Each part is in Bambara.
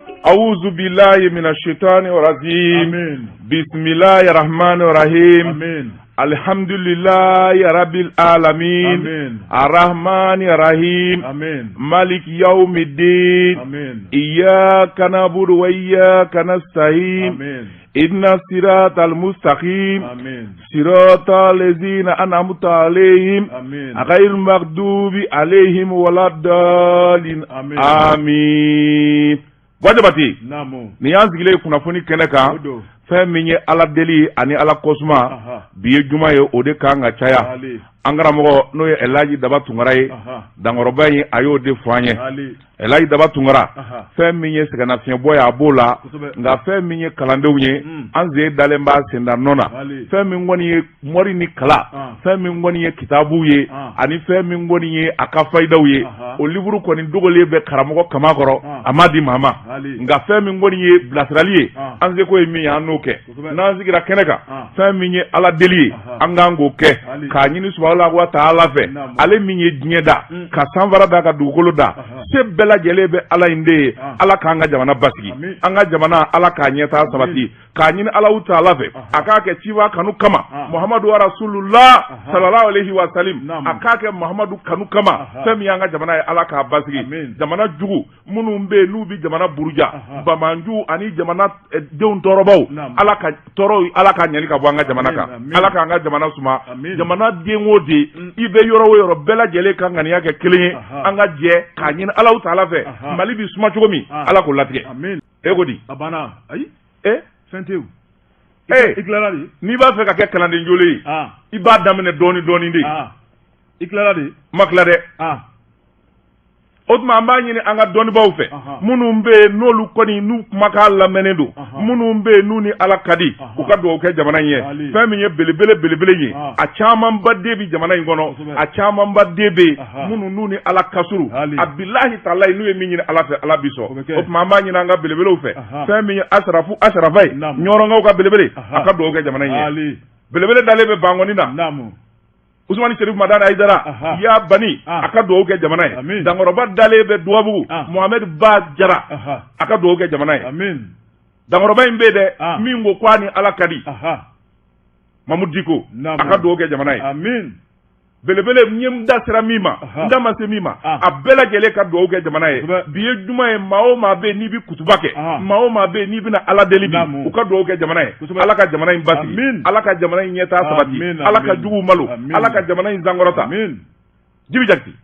أعوذ بالله من الشيطان الرجيم. بسم الله الرحمن الرحيم. الحمد لله رب العالمين. الرحمن الرحيم. مالك يوم الدين. إياك نعبد وإياك نستعين. إن الصراط المستقيم صراط الذين أنعمت عليهم غير المغضوب عليهم ولا الضالين آمين. Wajabati ni yanzigile kunafoni keneka fɛn min ye ala deli ani ala kosuma bi ye juma ye o de kan ka caya an karamɔgɔ n'o ye Elaji Daba Tunkara ye dankɔrɔba in a y'o de fɔ an ye. Elaji Daba Tunkara fɛn min ye sɛgɛnnafiɲɛbɔ ye a b'o la nka fɛn min ye kalandenw ye an sen dalen b'a senda nɔ na fɛn min kɔni ye mɔri ni kala fɛn min kɔni ye kitabuw ye ani fɛn min kɔni ye a ka fayidaw ye o livuru kɔni dogolen bɛ karamɔgɔ kama kɔrɔ a ma di maa ma nka fɛn min kɔni ye bilasirali ye an seko ye min ye an n'o kɛ n'an sigira kɛnɛ kan fɛn min ye ala deli ye an k'an k'o kɛ k'a ɲini subahana wa taala fɛ ale min ye diɲɛ da ka sanfara da ka dugukolo da se bɛɛ lajɛlen bɛ ala in de ye ala k'an ka jamana basigi an ka jamana ala k'a ɲɛtaa sabati k'a ɲini Alahu taala fɛ a k'a kɛ ciba kanu kama Muhammadu wa Rasulullah sallallahu alaihi wa sallam a k'a kɛ Muhammadu kanu kama fɛn min y'an ka jamana ye ala k'a basigi jamana jugu minnu bɛ yen n'u bɛ jamana buruja bamanju ani jamana denw tɔɔrɔbaw ala ka tɔɔrɔ ala ka ɲani ka bɔ an ka jamana kan ala k'an ka jamana suma jamana den o den i bɛ yɔrɔ o yɔrɔ bɛɛ lajɛlen ka ŋaniya kɛ kelen ye an ka jɛ k'a ɲini Alahu taala fɛ Mali bi suma cogo min ala k'o latigɛ e ko di a banna ayi fɛn tɛ i tilala de n'i b'a fɛ ka kɛ kalanden jolen ye i b'a daminɛ dɔɔni dɔɔni de i tilala de ma tila dɛ o tuma an b'a ɲini an ka dɔnnibaw fɛ minnu bɛ yen n'olu kɔni n'u kumakan lamɛnnen don minnu bɛ yen n'u ni ala ka di u ka dugawu kɛ jamana in ye fɛn min ye belebele ye a camanba de bɛ jamana in kɔnɔ a camanba de bɛ yen minnu n'u ni ala ka surun a bilahi taala n'u ye min ɲini ala fɛ ala bi sɔn o tuma an b'a ɲini an ka belebelew fɛ fɛn min ye asarafa ye ɲɔrɔnkaw ka belebele a ka dugawu kɛ jamana in ye belebele dalen bɛ Bangoni na Usmani Sherif Madani Aidara ya bani a ka dugawu kɛ jamana ye dankɔrɔba dalen bɛ Duwabugu Mohamed Ba Jara a ka dugawu kɛ jamana ye dankɔrɔba in bɛ dɛ min ko k'a ni ala ka di Mamudu Diko a ka dugawu kɛ jamana ye belebele n da sera min ma n da ma se min ma a bɛɛ lajɛlen ka dugawu kɛ jamana ye bi ye juma ye maa o maa bɛ n'i bɛ kutuba kɛ maa o maa bɛ n'i bɛna ala deli bi u ka dugawu kɛ jamana ye ala ka jamana in basigi ala ka jamana in ɲɛtaa sabati ala ka juguw malo ala ka jamana in sankɔrɔta Jibi Jakite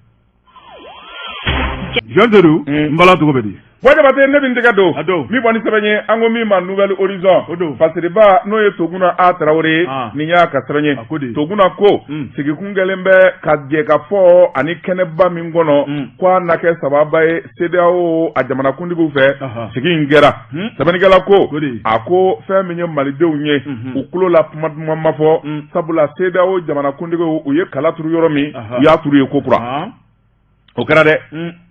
Jean Seydou n bala cogo bɛ di Wajabate ne bɛ n tɛgɛ don min bɔ ni sɛbɛn ye an ko min ma Nouvelle Horizon fasiriba n'o ye Toguna A Tarawele nin y'a ka sɛbɛn ye Toguna ko sigikun kɛlen bɛ ka jɛ ka fɔ ani kɛnɛba min kɔnɔ k'a na kɛ sababa ye CEDEAO a jamanakuntigiw fɛ sigi in kɛra sɛbɛnnikɛla ko a ko fɛn min ye malidenw ye u tulo la kuma duman ma fɔ sabula CEDEAO jamanakuntigiw u ye kala turu yɔrɔ min u y'a turu ye ko kura o kɛra dɛ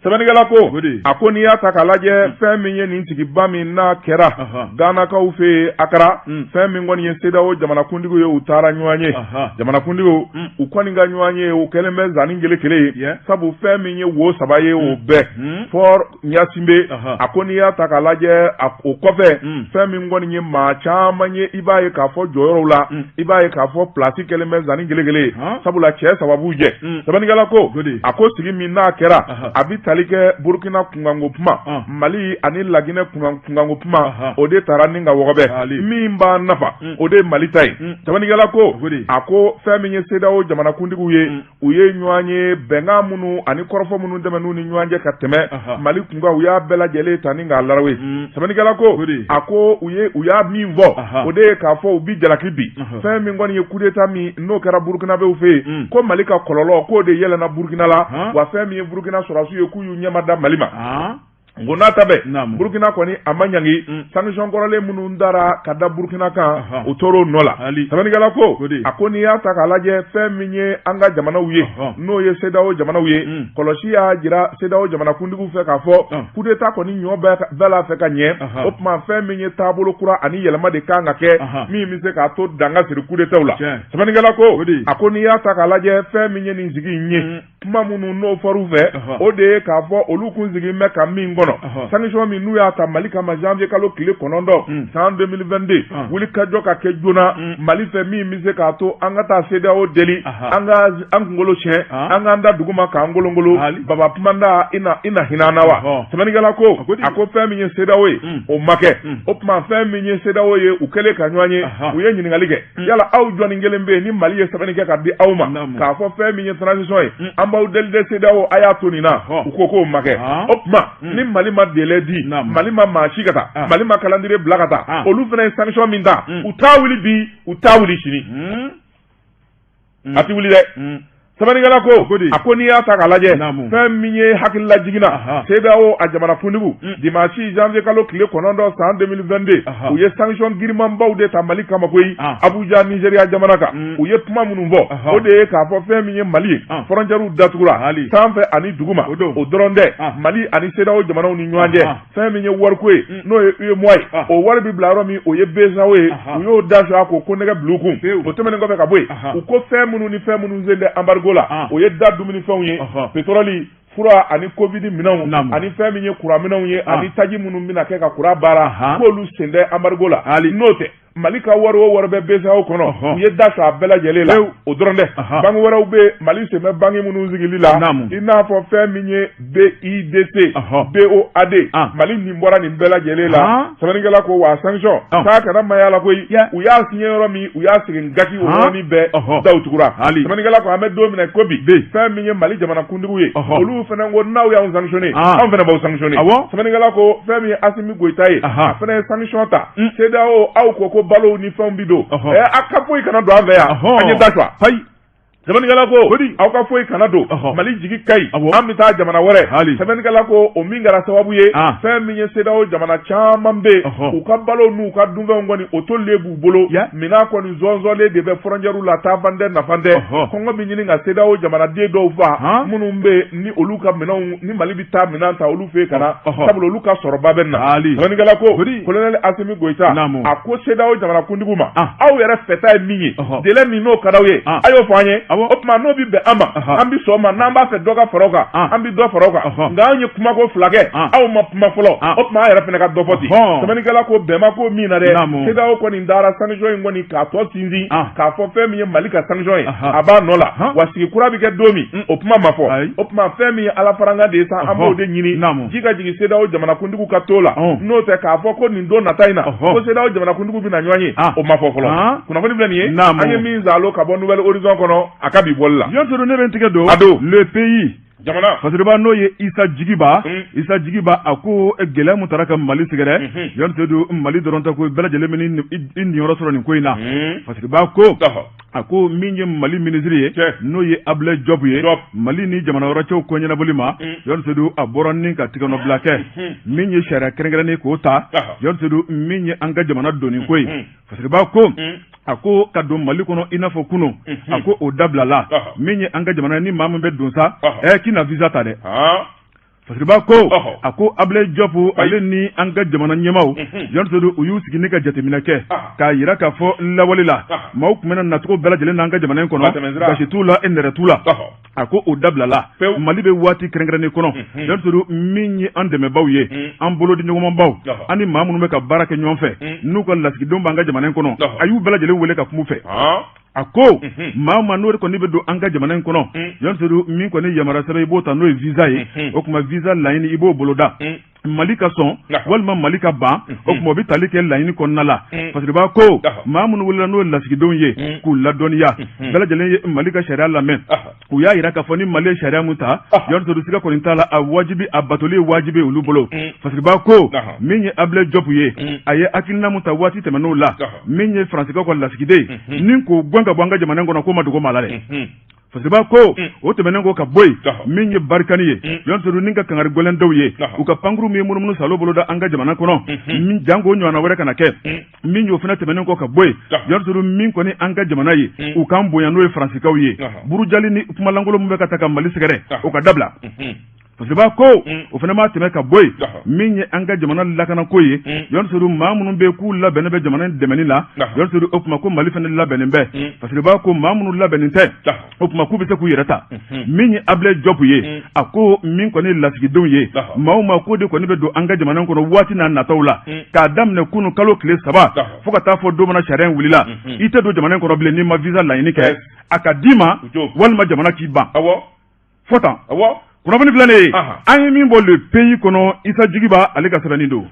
sɛbɛnnikɛla ko a ko n'i y'a ta k'a lajɛ fɛn min ye nin sigiba min n'a kɛra Ganakaw fɛ Akara fɛn min kɔni ye CEDEAO jamanakuntigiw ye u taara ɲɔgɔn ye jamanakuntigiw u kɔni ka ɲɔgɔn ye u kɛlen bɛ zanni kelen ye sabu fɛn min ye wo saba ye o bɛɛ Fort Ɲasinbe a ko n'i y'a ta k'a lajɛ o kɔfɛ fɛn min kɔni ye maa caman ye i b'a ye k'a fɔ jɔyɔrɔw la i b'a ye k'a fɔ pilasi kɛlen bɛ zanni kelen sabula cɛ saba b'u jɛ sɛbɛnnikɛla ko a ko sigi min n'a kɛra a bi tali kɛ Burkina kunkanko kuma Mali ani Laginɛ kunkanko kuma o de taara ni ka wɔgɔbɛ min b'a nafa o de Mali ta ye sɛbɛnnikɛla ko a ko fɛn min ye CEDEAO jamanakuntigiw ye u ye ɲɔgɔn ye bɛnkan minnu ani kɔrɔfɔ minnu tɛmɛn'u ni ɲɔgɔn cɛ ka tɛmɛ Mali kunkan u y'a bɛɛ lajɛlen ta ni k'a larawe sɛbɛnnikɛla ko a ko u y'a min fɔ o de ye k'a fɔ u bi jalaki bi fɛn min kɔni ye coup d'état min n'o kɛra Burkinabew fɛ yen ko Mali ka kɔlɔlɔ k'o de yɛlɛnna Burkina la wa fɛn min ye Burkina sɔrɔsiw ye k'u y'u ɲɛma da Mali ma ngo n'a ta bɛ Burkina kɔni a ma ɲangi sanction kɔrɔlen minnu dara ka da Burkina kan o tora o nɔ la sɛbɛnnikɛla ko a ko n'i y'a ta k'a lajɛ fɛn min ye an ka jamanaw ye n'o ye CEDEAO jamanaw ye kɔlɔsi y'a jira CEDEAO jamanakuntigiw fɛ k'a fɔ coup d'état kɔni ɲɔ bɛɛ l'a fɛ ka ɲɛ o tuma fɛn min ye taabolo kura ani yɛlɛma de kan ka kɛ min bɛ se k'a to danga siri coup d'état la sɛbɛnnikɛla ko a ko n'i y'a ta k'a lajɛ fɛn min ye nin sigi in ye kuma minnu n'o fɔr'u fɛ o de ye k'a fɔ olu kun sigin bɛ ka min kɔnɔ sanction min n'u y'a ta Mali kama janvier kalo tile 9 san 2022 wuli kajɔ ka kɛ joona Mali fɛ min bɛ se k'a to an ka taa CEDEAO deli an kunkolo siɲɛ an k'an da duguma k'an golongolo baba kumanda ina hinana wa sɛbɛnnikɛla ko a ko fɛn min ye CEDEAO ye o ma kɛ o tuma fɛn min ye CEDEAO ye u kɛlen ka ɲɔgɔn ye u ye ɲininkali kɛ yala aw jɔnni kelen bɛ yen ni Mali ye sɛbɛnni kɛ ka di aw ma k'a fɔ fɛn min ye transition ye an b'aw deli de CEDEAO a y'a to nin na u ko k'o ma kɛ o tuma ni Mali ma délai di Mali ma maa si ka taa Mali ma calendrier bila ka taa olu fana ye sanction min ta u t'a wuli bi u t'a wuli sini a ti wuli dɛ sɛbɛnnikɛla ko a ko n'i y'a ta k'a lajɛ fɛn min ye hakilila jiginna CEDEAO a jamana kuntigiw dimanche janvier kalo tile 9 san 2022 u ye sanction girimanbaw de ta Mali kama koyi Abuja Nigeria jamana kan u ye kuma minnu fɔ o de ye k'a fɔ fɛn min ye Mali ye frontière datugura sanfɛ ani duguma o dɔrɔn tɛ Mali ani CEDEAO jamanaw ni ɲɔgɔn cɛ fɛn min ye wariko ye n'o ye UEMOA ye o wari bi bila yɔrɔ min o ye BCEAO ye u y'o da sɔrɔ a ko nɛgɛ bila u kun o tɛmɛnen kɔfɛ ka bɔ yen u ko fɛn minnu ni fɛn minnu sen tɛ embargo o ye da dumunifɛnw ye pétrole fura ani covid minɛnw ani fɛn min ye kuran minɛnw ye ani taji minnu bɛna kɛ ka kuran baara k'olu sen tɛ embargo la n'o tɛ Mali ka wari o wari bɛ BCEAO kɔnɔ u ye da sɔrɔ a bɛɛ lajɛlen la o dɔrɔn tɛ banque wɛrɛw bɛ Mali sen bɛ banque minnu sigili la i n'a fɔ fɛn min ye BIDC BOAD Mali nin bɔra nin bɛɛ lajɛlen la sɛbɛnnikɛla ko wa sanction k'a kana maya la koyi u y'a signé yɔrɔ min u y'a sigi gaki o yɔrɔnin bɛɛ daw tugura sɛbɛnnikɛla ko an bɛ don min na ko bi fɛn min ye Mali jamana kuntigiw ye olu fana ko n'aw y'anw sanctionné anw fana b'aw sanctionné sɛbɛnnikɛla ko fɛn min ye Assimi Goïta ye a fana ye sanction ta CEDEAO aw ko balo ni fɛnw bi don a ka foyi kana don an fɛ yan an ye da sɔrɔ sɛbɛnnikɛla ko aw ka foyi kana don Mali jigi ka ɲi an bɛ taa jamana wɛrɛ sɛbɛnnikɛla ko o min kɛra sababu ye fɛn min ye CEDEAO jamana caman bɛ u ka balo n'u ka dunfɛnw kɔni o tolilen b'u bolo minan kɔni zɔnzɔnlen de bɛ frontière la taafan tɛ nafan tɛ kɔngɔ bɛ ɲini ka CEDEAO jamanaden dɔw fa minnu bɛ ni olu ka minɛnw ni Mali bɛ taa minɛn ta olu fɛ kana sabula olu ka sɔrɔba bɛ na sɛbɛnnikɛla ko colonel Assimi Goïta a ko CEDEAO jamana kuntigiw ma aw yɛrɛ fɛta ye min ye délai min n'o ka d'aw ye a y'o fɔ an ye o tuma n'o bi bɛn an ma an bi sɔn ma n'an b'a fɛ dɔ ka fara o kan an bi dɔ fara o kan nka an ye kumako fila kɛ aw ma kuma fɔlɔ o tuma an yɛrɛ fana ka dɔ fɔ ten sɛbɛnnikɛla ko bɛnba ko min na dɛ CEDEAO kɔni dara sanction in kɔni k'a tɔ sinsin k'a fɔ fɛn min ye Mali ka sanction ye a b'a nɔ la wa sigi kura bi kɛ don min o kuma ma fɔ o tuma fɛn min ye ala faranga de ye sa an b'o de ɲini ji ka jigin CEDEAO jamana kuntigiw ka to la n'o tɛ k'a fɔ ko nin don nata in na ko CEDEAO jamana kuntigiw bɛna ɲɔgɔn ye o ma fɔ fɔlɔ kunnafoni filɛ nin ye an ye min zalo ka bɔ Nouvelle Horizon kɔnɔ a ka bi bɔli la yɔntoro ne bɛ n tigɛ don le pays jamana fasiriba n'o ye Isa Jigiba a ko gɛlɛya mun taara ka Mali sɛgɛrɛ yɔntoro don Mali dɔrɔn tɛ ko bɛɛ lajɛlen bɛ i niyɔrɔ sɔrɔ nin ko in na fasiriba ko a ko min ye Mali ministre ye n'o ye Ablaye Diop ye Mali ni jamana wɛrɛ cɛw ko ɲɛnabɔli ma yɔntoro don a bɔra ni ka tigɛnɔbila kɛ min ye sariya kɛrɛnkɛrɛnnen k'o ta yɔntoro don min ye an ka jamana donni ko ye fasiriba ko a ko ka don Mali kɔnɔ i n'a fɔ kunun a ko o dabilala min ye an ka jamana ni maa min bɛ don sa k'i na visa ta dɛ fasiriba ko a ko Ablaye Diop ale ni an ka jamana ɲɛmaw yɔntoro u y'u sigi ni ka jateminɛ kɛ k'a yira k'a fɔ lawale la maaw tun bɛna nacogo bɛɛ lajɛlen n'an ka jamana in kɔnɔ basi t'u la nɛrɛ t'u la a ko o dabilala Mali bɛ waati kɛrɛnkɛrɛnnen kɔnɔ yɔntoro min ye an dɛmɛbaw ye an bolo di ɲɔgɔnmabaw an ni maa minnu bɛ ka baara kɛ ɲɔgɔn fɛ n'u ka lasigidenw b'an ka jamana in kɔnɔ a y'u bɛɛ lajɛlen wele ka kuma fɛ a ko maa ma n'o de kɔni bɛ don an ka jamana in kɔnɔ yɔntoro min kɔni yamaruya sɛbɛn i b'o ta n'o ye visa ye o tuma visa laɲini i b'o boloda Mali ka sɔn walima Mali ka ban o tuma o bɛ tali kɛ laɲini kɔnɔna la fasiriba ko maa minnu wulila n'o ye lasigidenw ye k'u ladɔnniya bɛɛ lajɛlen ye Mali ka sariya lamɛn u y'a yira k'a fɔ ni Mali ye sariya mun ta yɔntoro siga kɔni t'a la a wajibi a batoli ye wajibi olu bolo fasiriba ko min ye Ablaye Diop ye a ye hakilina mun ta waati tɛmɛn'o la min ye faransikɛw ka lasigiden ni k'o gɛn ka bɔ an ka jamana in kɔnɔ k'o ma dogo maa la dɛ fasiriba ko o tɛmɛnen ko ka bɔ yen min ye barikani ye yɔntoro ni ka kangari gɔlɛn dɔw ye u ka pankuru min ye munumunu salo boloda an ka jamana kɔnɔ min jango ɲɔgɔnna wɛrɛ kana kɛ min y'o fana tɛmɛnen ko ka bɔ yen yɔntoro min kɔni an ka jamana ye u k'an bonya n'o ye faransikɛw ye burujali ni kumalankolon min bɛ ka ta ka Mali sɛgɛrɛ o ka dabila parce que ba ko o fana ma tɛmɛ ka boy min ye an ka jamana lakana ko ye yon suru ma munun be ku labɛn bɛ jamana dɛmɛni la yon suru o kuma ko Mali fana labɛnnen bɛ parce que ba ko ma munun labɛnnen tɛ o kuma ku bɛ se k'u yɛrɛ ta min ye Ablaye Diop ye a ko min kɔni lasigidenw ye maaw ma ko de kɔni bɛ don an ka jamana kɔnɔ waati n'a nataw la k'a daminɛ kunu kalo tile 3 fo ka taa fɔ don mana sariya wulila i tɛ don jamana kɔnɔ bilen n'i ma visa laɲini kɛ a ka d'i ma walima jamana k'i ban fo tan kunnafoni filanan an ye min bɔ le pays kɔnɔ Isa Jigiba ale ka sɛbɛnni don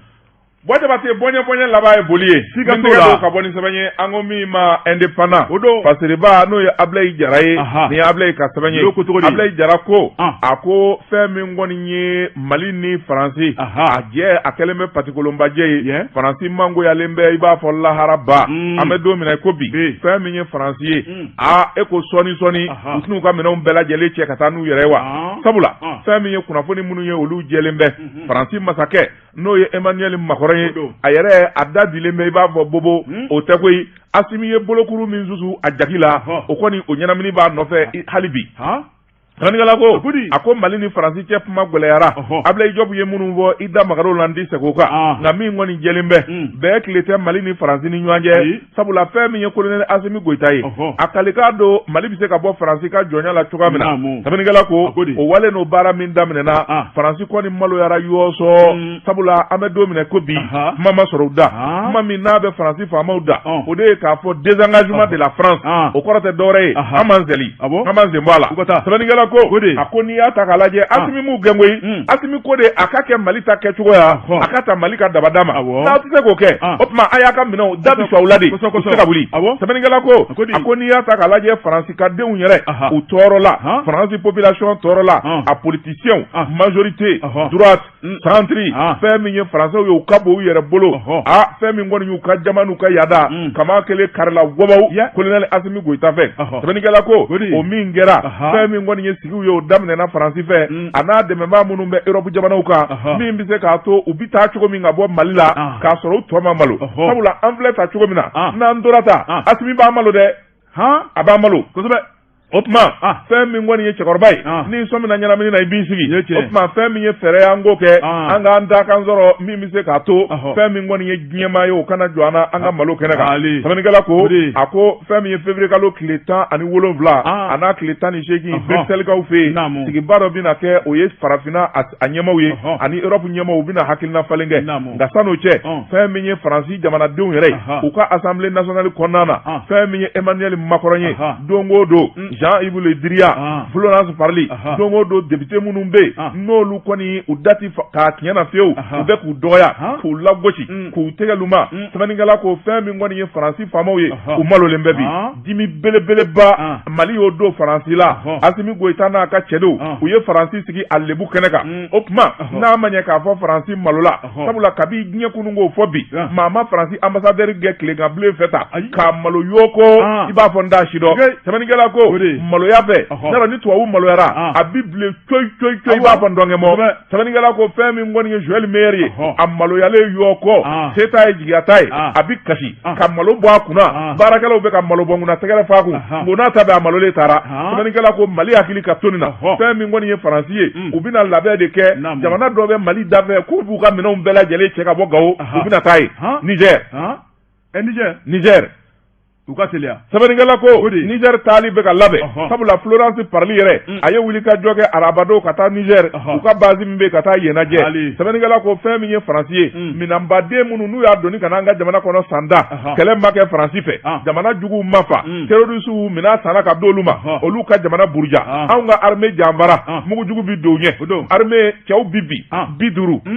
Bɔjabate bɔɲɛ laban ye boli ye si ka to la ka bɔ ni sɛbɛn ye an ko min ma indépendant o don Fasiriba n'o ye Ablaye Jara ye ni ye Ablaye ka sɛbɛn ye Ablaye Jara ko a ko fɛn min kɔni ye Mali ni Faransi a jɛ a kɛlen bɛ patikolonbajɛ ye Faransi mangoyalen bɛ i b'a fɔ laharaba an bɛ don min na i ko bi fɛn min ye Faransi ye e ko sɔni u t'u ka minɛnw bɛɛ lajɛlen cɛ ka taa n'u yɛrɛ ye wa sabula fɛn min ye kunnafoni minnu ye olu jɛlen bɛ Faransi masakɛ n'o ye Emmanuel Macron a yɛrɛ a da dilen bɛ i b'a fɔ bobo o tɛ koyi Asimi ye bolokuru min susu a jaki la o kɔni o ɲɛnamini b'a nɔfɛ hali bi Ranikala ko a ko Mali ni Faransi cɛ kuma gɛlɛyara Ablaye Diop ye minnu fɔ i da magaro la ndi sego kan nka min kɔni jɛlen bɛ bɛɛ tile tɛ Mali ni Faransi ni ɲɔgɔn cɛ sabula fɛn min ye colonel Asimi Goita ye a kalikan don Mali bɛ se ka bɔ Faransi ka jɔnya la cogoya min na Ranikala ko o wale n'o baara min daminɛna Faransi kɔni maloyara yɔsɔ sabula an bɛ don minɛ ko bi kuma ma sɔrɔ u da kuma min n'a bɛ Faransi faamaw da o de ye k'a fɔ désengagement de la France o kɔrɔ tɛ dɔwɛrɛ ye an m'an zɛli an m'an sen bɔ a la Ranikala ko a ko n'i y'a ta k'a lajɛ Asimi m'u gɛngoyi Asimi ko de a ka kɛ Mali ta kɛcogoya a ka ta Mali ka dabada ma n'a tɛ se k'o kɛ o tuma a y'a ka minɛnw da bi sɔn u la de u tɛ se ka wuli sɛbɛnnikɛla ko a ko n'i y'a ta k'a lajɛ Faransi ka denw yɛrɛ u tɔɔrɔ la Faransi population tɔɔrɔ la a politiciens majorité droite centre fɛn min ye Faransiw ye u ka bon u yɛrɛ bolo fɛn min kɔni y'u ka jama n'u ka yaada kama kelen karila wabaw colonel Asimi Goita fɛ sɛbɛnnikɛla ko o min kɛra fɛn min kɔni ye sigiw ye o daminɛna Faransi fɛ a n'a dɛmɛbaa minnu bɛ Europe jamanaw kan min bɛ se k'a to u bɛ taa cogo min ka bɔ Mali la k'a sɔrɔ u tɔ ma malo sabula an filɛ ta cogo min na n'an tora ta Asimi b'an malo dɛ a b'an malo kosɛbɛ o tuma fɛn min kɔni ye cɛkɔrɔba ye ni sɔn min na ɲɛnamini na i b'i sigi o tuma fɛn min ye fɛɛrɛ an k'o kɛ an k'an da kan sɔrɔ min bɛ se k'a to fɛn min kɔni ye diɲɛmaa ye o kana jɔ an na an ka malo kɛnɛ kan sɛbɛnnikɛla ko a ko fɛn min ye février kalo tile 17 a n'a tile 18 Bruxelles fɛ yen sigiba dɔ bɛna kɛ o ye farafinna a ɲɛmaaw ye ani Europe ɲɛmaaw u bɛna hakilina falen kɛ nka san'o cɛ fɛn min ye Faransi jamanadenw yɛrɛ u ka assemblée nationale kɔnɔna na fɛn min ye Emmanuel Macron ye don o don Jean-Yves Le Drian Florence Parly don o don député minnu bɛ yen n'olu kɔni u dati k'a tiɲɛ na fiyewu u bɛ k'u dɔgɔya k'u lagosi k'u tɛgɛluma sɛbɛnnikɛla ko fɛn min kɔni ye Faransi faamaw ye u malolen bɛ bi dimi belebeleba Mali y'o don Faransi la Asimi Goita n'a ka cɛdenw u ye Faransi sigi a lebu kɛnɛ kan o tuma n'a ma ɲɛ k'a fɔ Faransi malola sabula kabi diɲɛ kunun k'o fɔ bi maa ma Faransi ambassadeur gɛn tileganbilen fɛ ta k'a malo yoko i b'a fɔ n t'a si dɔn sɛbɛnnikɛla ko maloya fɛ n'o ni tubabu maloyara a bi bilen coyi i b'a fɔ n dɔnkɛ mɔ sɛbɛnnikɛla ko fɛn min kɔni ye Joël Meyer ye a maloyalen yɔkɔ se t'a ye jigiya t'a ye a bi kasi ka malo bɔ a kunna baarakɛlaw bɛ ka malo bɔ kunna tɛgɛrɛ f'a kun bon n'a ta bɛ a malolen taara sɛbɛnnikɛla ko Mali hakili ka to nin na fɛn min kɔni ye Faransi ye u bɛna labɛn de kɛ jamana dɔ bɛ Mali dafɛ k'u b'u ka minɛnw bɛɛ lajɛlen cɛ ka bɔ Gawo u bɛna taa ye Niger u ka teliya sɛbɛnnikɛla ko Niger taali bɛ ka labɛn sabula Florence Parly yɛrɛ a ye wuli ka jɔ kɛ arabado ka taa Niger u ka base min bɛ ka taa yen lajɛ sɛbɛnnikɛla ko fɛn min ye Faransi ye minɛnbaden minnu n'u y'a donni ka n'an ka jamana kɔnɔ sanda kɛlɛ ma kɛ Faransi fɛ jamana juguw ma fa terrorisiw minɛn sanna ka d'olu ma olu ka jamana buruja anw ka armée janbara mugujugu bi don ɲɛ armée cɛw bi 50 100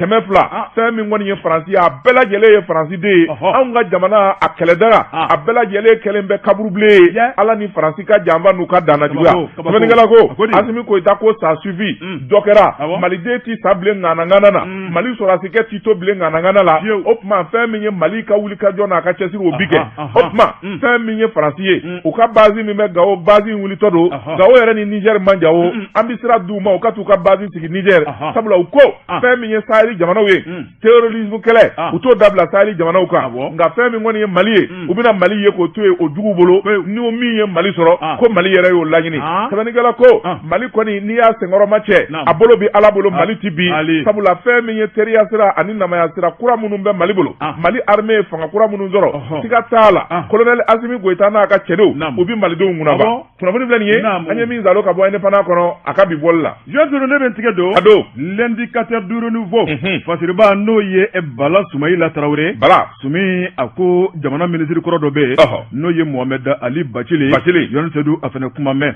200 fɛn min kɔni ye Faransi ye a bɛɛ lajɛlen ye Faransi den ye anw ka jamana a kɛlɛdaga a bɛɛ lajɛlen kɛlen bɛ kaburubilen ye ala ni Faransi ka janba n'u ka dannajuguya sɛbɛnnikɛla ko Asimi Goita ko ça suffit dɔ kɛra maliden ti sa bilen ŋanaŋana na Mali sɔrasikɛ ti to bilen ŋanaŋana la o tuma fɛn min ye Mali ka wuli ka jɔ n'a ka cɛsiri o bi kɛ o tuma fɛn min ye Faransi ye u ka base min bɛ Gawo base in wulitɔ don Gawo yɛrɛ ni Niger man jan o an bɛ sira d'u ma u ka t'u ka base sigi Niger sabula u ko fɛn min ye Saheli jamanaw ye terrorisme kɛlɛ u t'o dabila Saheli jamanaw kan nka fɛn min kɔni ye Mali ye u bɛna Mali ye ko to ye o jugu bolo n'o min ye Mali sɔrɔ ko Mali yɛrɛ y'o laɲini sɛbɛnnikɛla ko Mali kɔni n'i y'a senkɔrɔma cɛ a bolo bi Ala bolo Mali ti bi sabula fɛn min ye teriya sira ani namaya sira kura minnu bɛ Mali bolo Mali armée ye fanga kura minnu sɔrɔ siga t'a la colonel Asimi Goïta n'a ka cɛdenw u bi malidenw kunna ba kunnafoni filɛ nin ye an ye min zalo ka bɔ indépendant kɔnɔ a ka bi bɔli la jɔn ne bɛ tigɛ don l'indicateur du renouveau fasiriba n'o ye Bala Soumaïla Traoré Bala Soumi a ko jamana ministre kɔrɔ dɔ bɛ n'o ye Mohamed Ali Bacili Yoni Seydou a fana kuma mɛn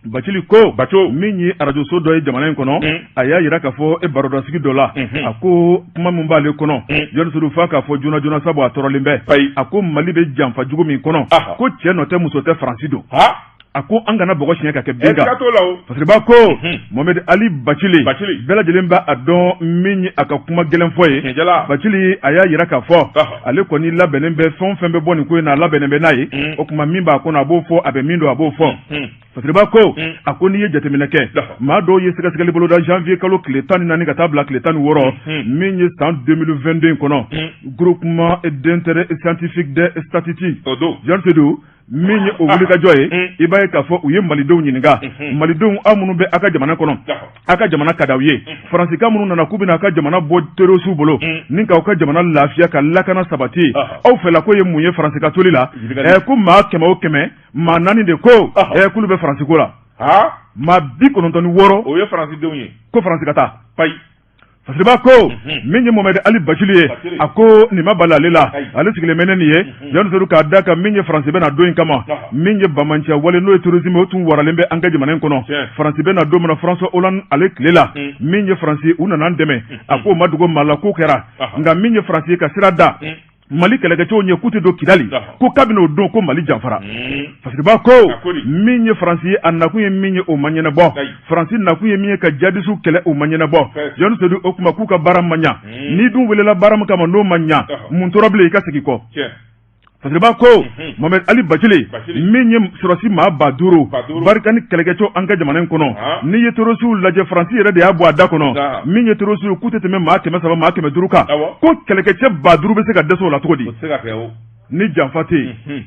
Bacili ko min ye radio so dɔ ye jamana in kɔnɔ a y'a yira k'a fɔ barodasigi dɔ la a ko kuma min b'ale kɔnɔ Yoni Seydou f'a k'a fɔ joona joona sabu a tɔɔrɔlen bɛ a ko Mali bɛ janfa jugu min kɔnɔ ko cɛ nɔ tɛ muso tɛ Faransi don a ko an kana bɔgɔ siɲɛ ka kɛ bin kan fasiriba ko Mohamed Ali Bacili bɛɛ lajɛlen b'a a dɔn min ye a ka kuma gɛlɛn fɔ ye Bacili a y'a yira k'a fɔ ale kɔni labɛnnen bɛ fɛn o fɛn bɛ bɔ nin ko in na a labɛnnen bɛ n'a ye o tuma min b'a kɔnɔ a b'o fɔ a bɛ min don a b'o fɔ fasiriba ko a ko n'i ye jateminɛ kɛ maa dɔw ye sɛgɛsɛgɛli bolo da janvier kalo tile 14 ka taa bila tile 16 min ye san 2022 in kɔnɔ groupement d'intérêt scientifique des statistiques Jean Sédou min ye o wuli ka jɔ ye i b'a ye k'a fɔ u ye malidenw ɲininka malidenw aw minnu bɛ aw ka jamana kɔnɔ aw ka jamana ka d'aw ye faransikan minnu nana k'u bɛna aw ka jamana bɔ terrorisiw bolo ni k'aw ka jamana lafiya ka lakana sabati aw fɛla ko ye mun ye faransika toli la ko maa 100 o 100 maa 4 de ko k'olu bɛ faransiko la maa 96 o ye faransidenw ye ko faransika taa fasiriba ko min ye Mohamed Ali Bacili ye a ko nin ma bali ale la ale sigilen bɛ ne nin ye Yoni Seydou k'a da kan min ye Faransi bɛ na don in kama min ye bamanciya wale n'o ye terrorisme o tun waralen bɛ an ka jamana in kɔnɔ Faransi bɛ na don min na François Hollande ale tile la min ye Faransi u nana an dɛmɛ a ko ma dogo maa la ko kɛra nka min ye Faransi ye ka sira da Mali kɛlɛkɛcɛw ɲɛ k'u tɛ don Kidali ko kabini o don ko Mali janfara fasiriba ko min ye Faransi ye a nakun ye min ye o ma ɲɛnabɔ Faransi nakun ye min ye ka jihadistes kɛlɛ o ma ɲɛnabɔ Yoni Seydou o kuma k'u ka baara ma ɲa n'i dun welela baara min kama n'o ma ɲa mun tora bilen i ka segin kɔ fasiriba ko Mohamed Ali Bacili min ye sɔrɔsi maa 5,000 barika ni kɛlɛkɛcɛw an ka jamana in kɔnɔ n'i ye terrorisiw lajɛ Faransi yɛrɛ de y'a bɔ a da kɔnɔ min ye terrorisiw k'u tɛ tɛmɛ maa 300 maa 500 kan ko kɛlɛkɛcɛ 5,000 bɛ se ka dɛsɛ o la cogo di ni janfa tɛ yen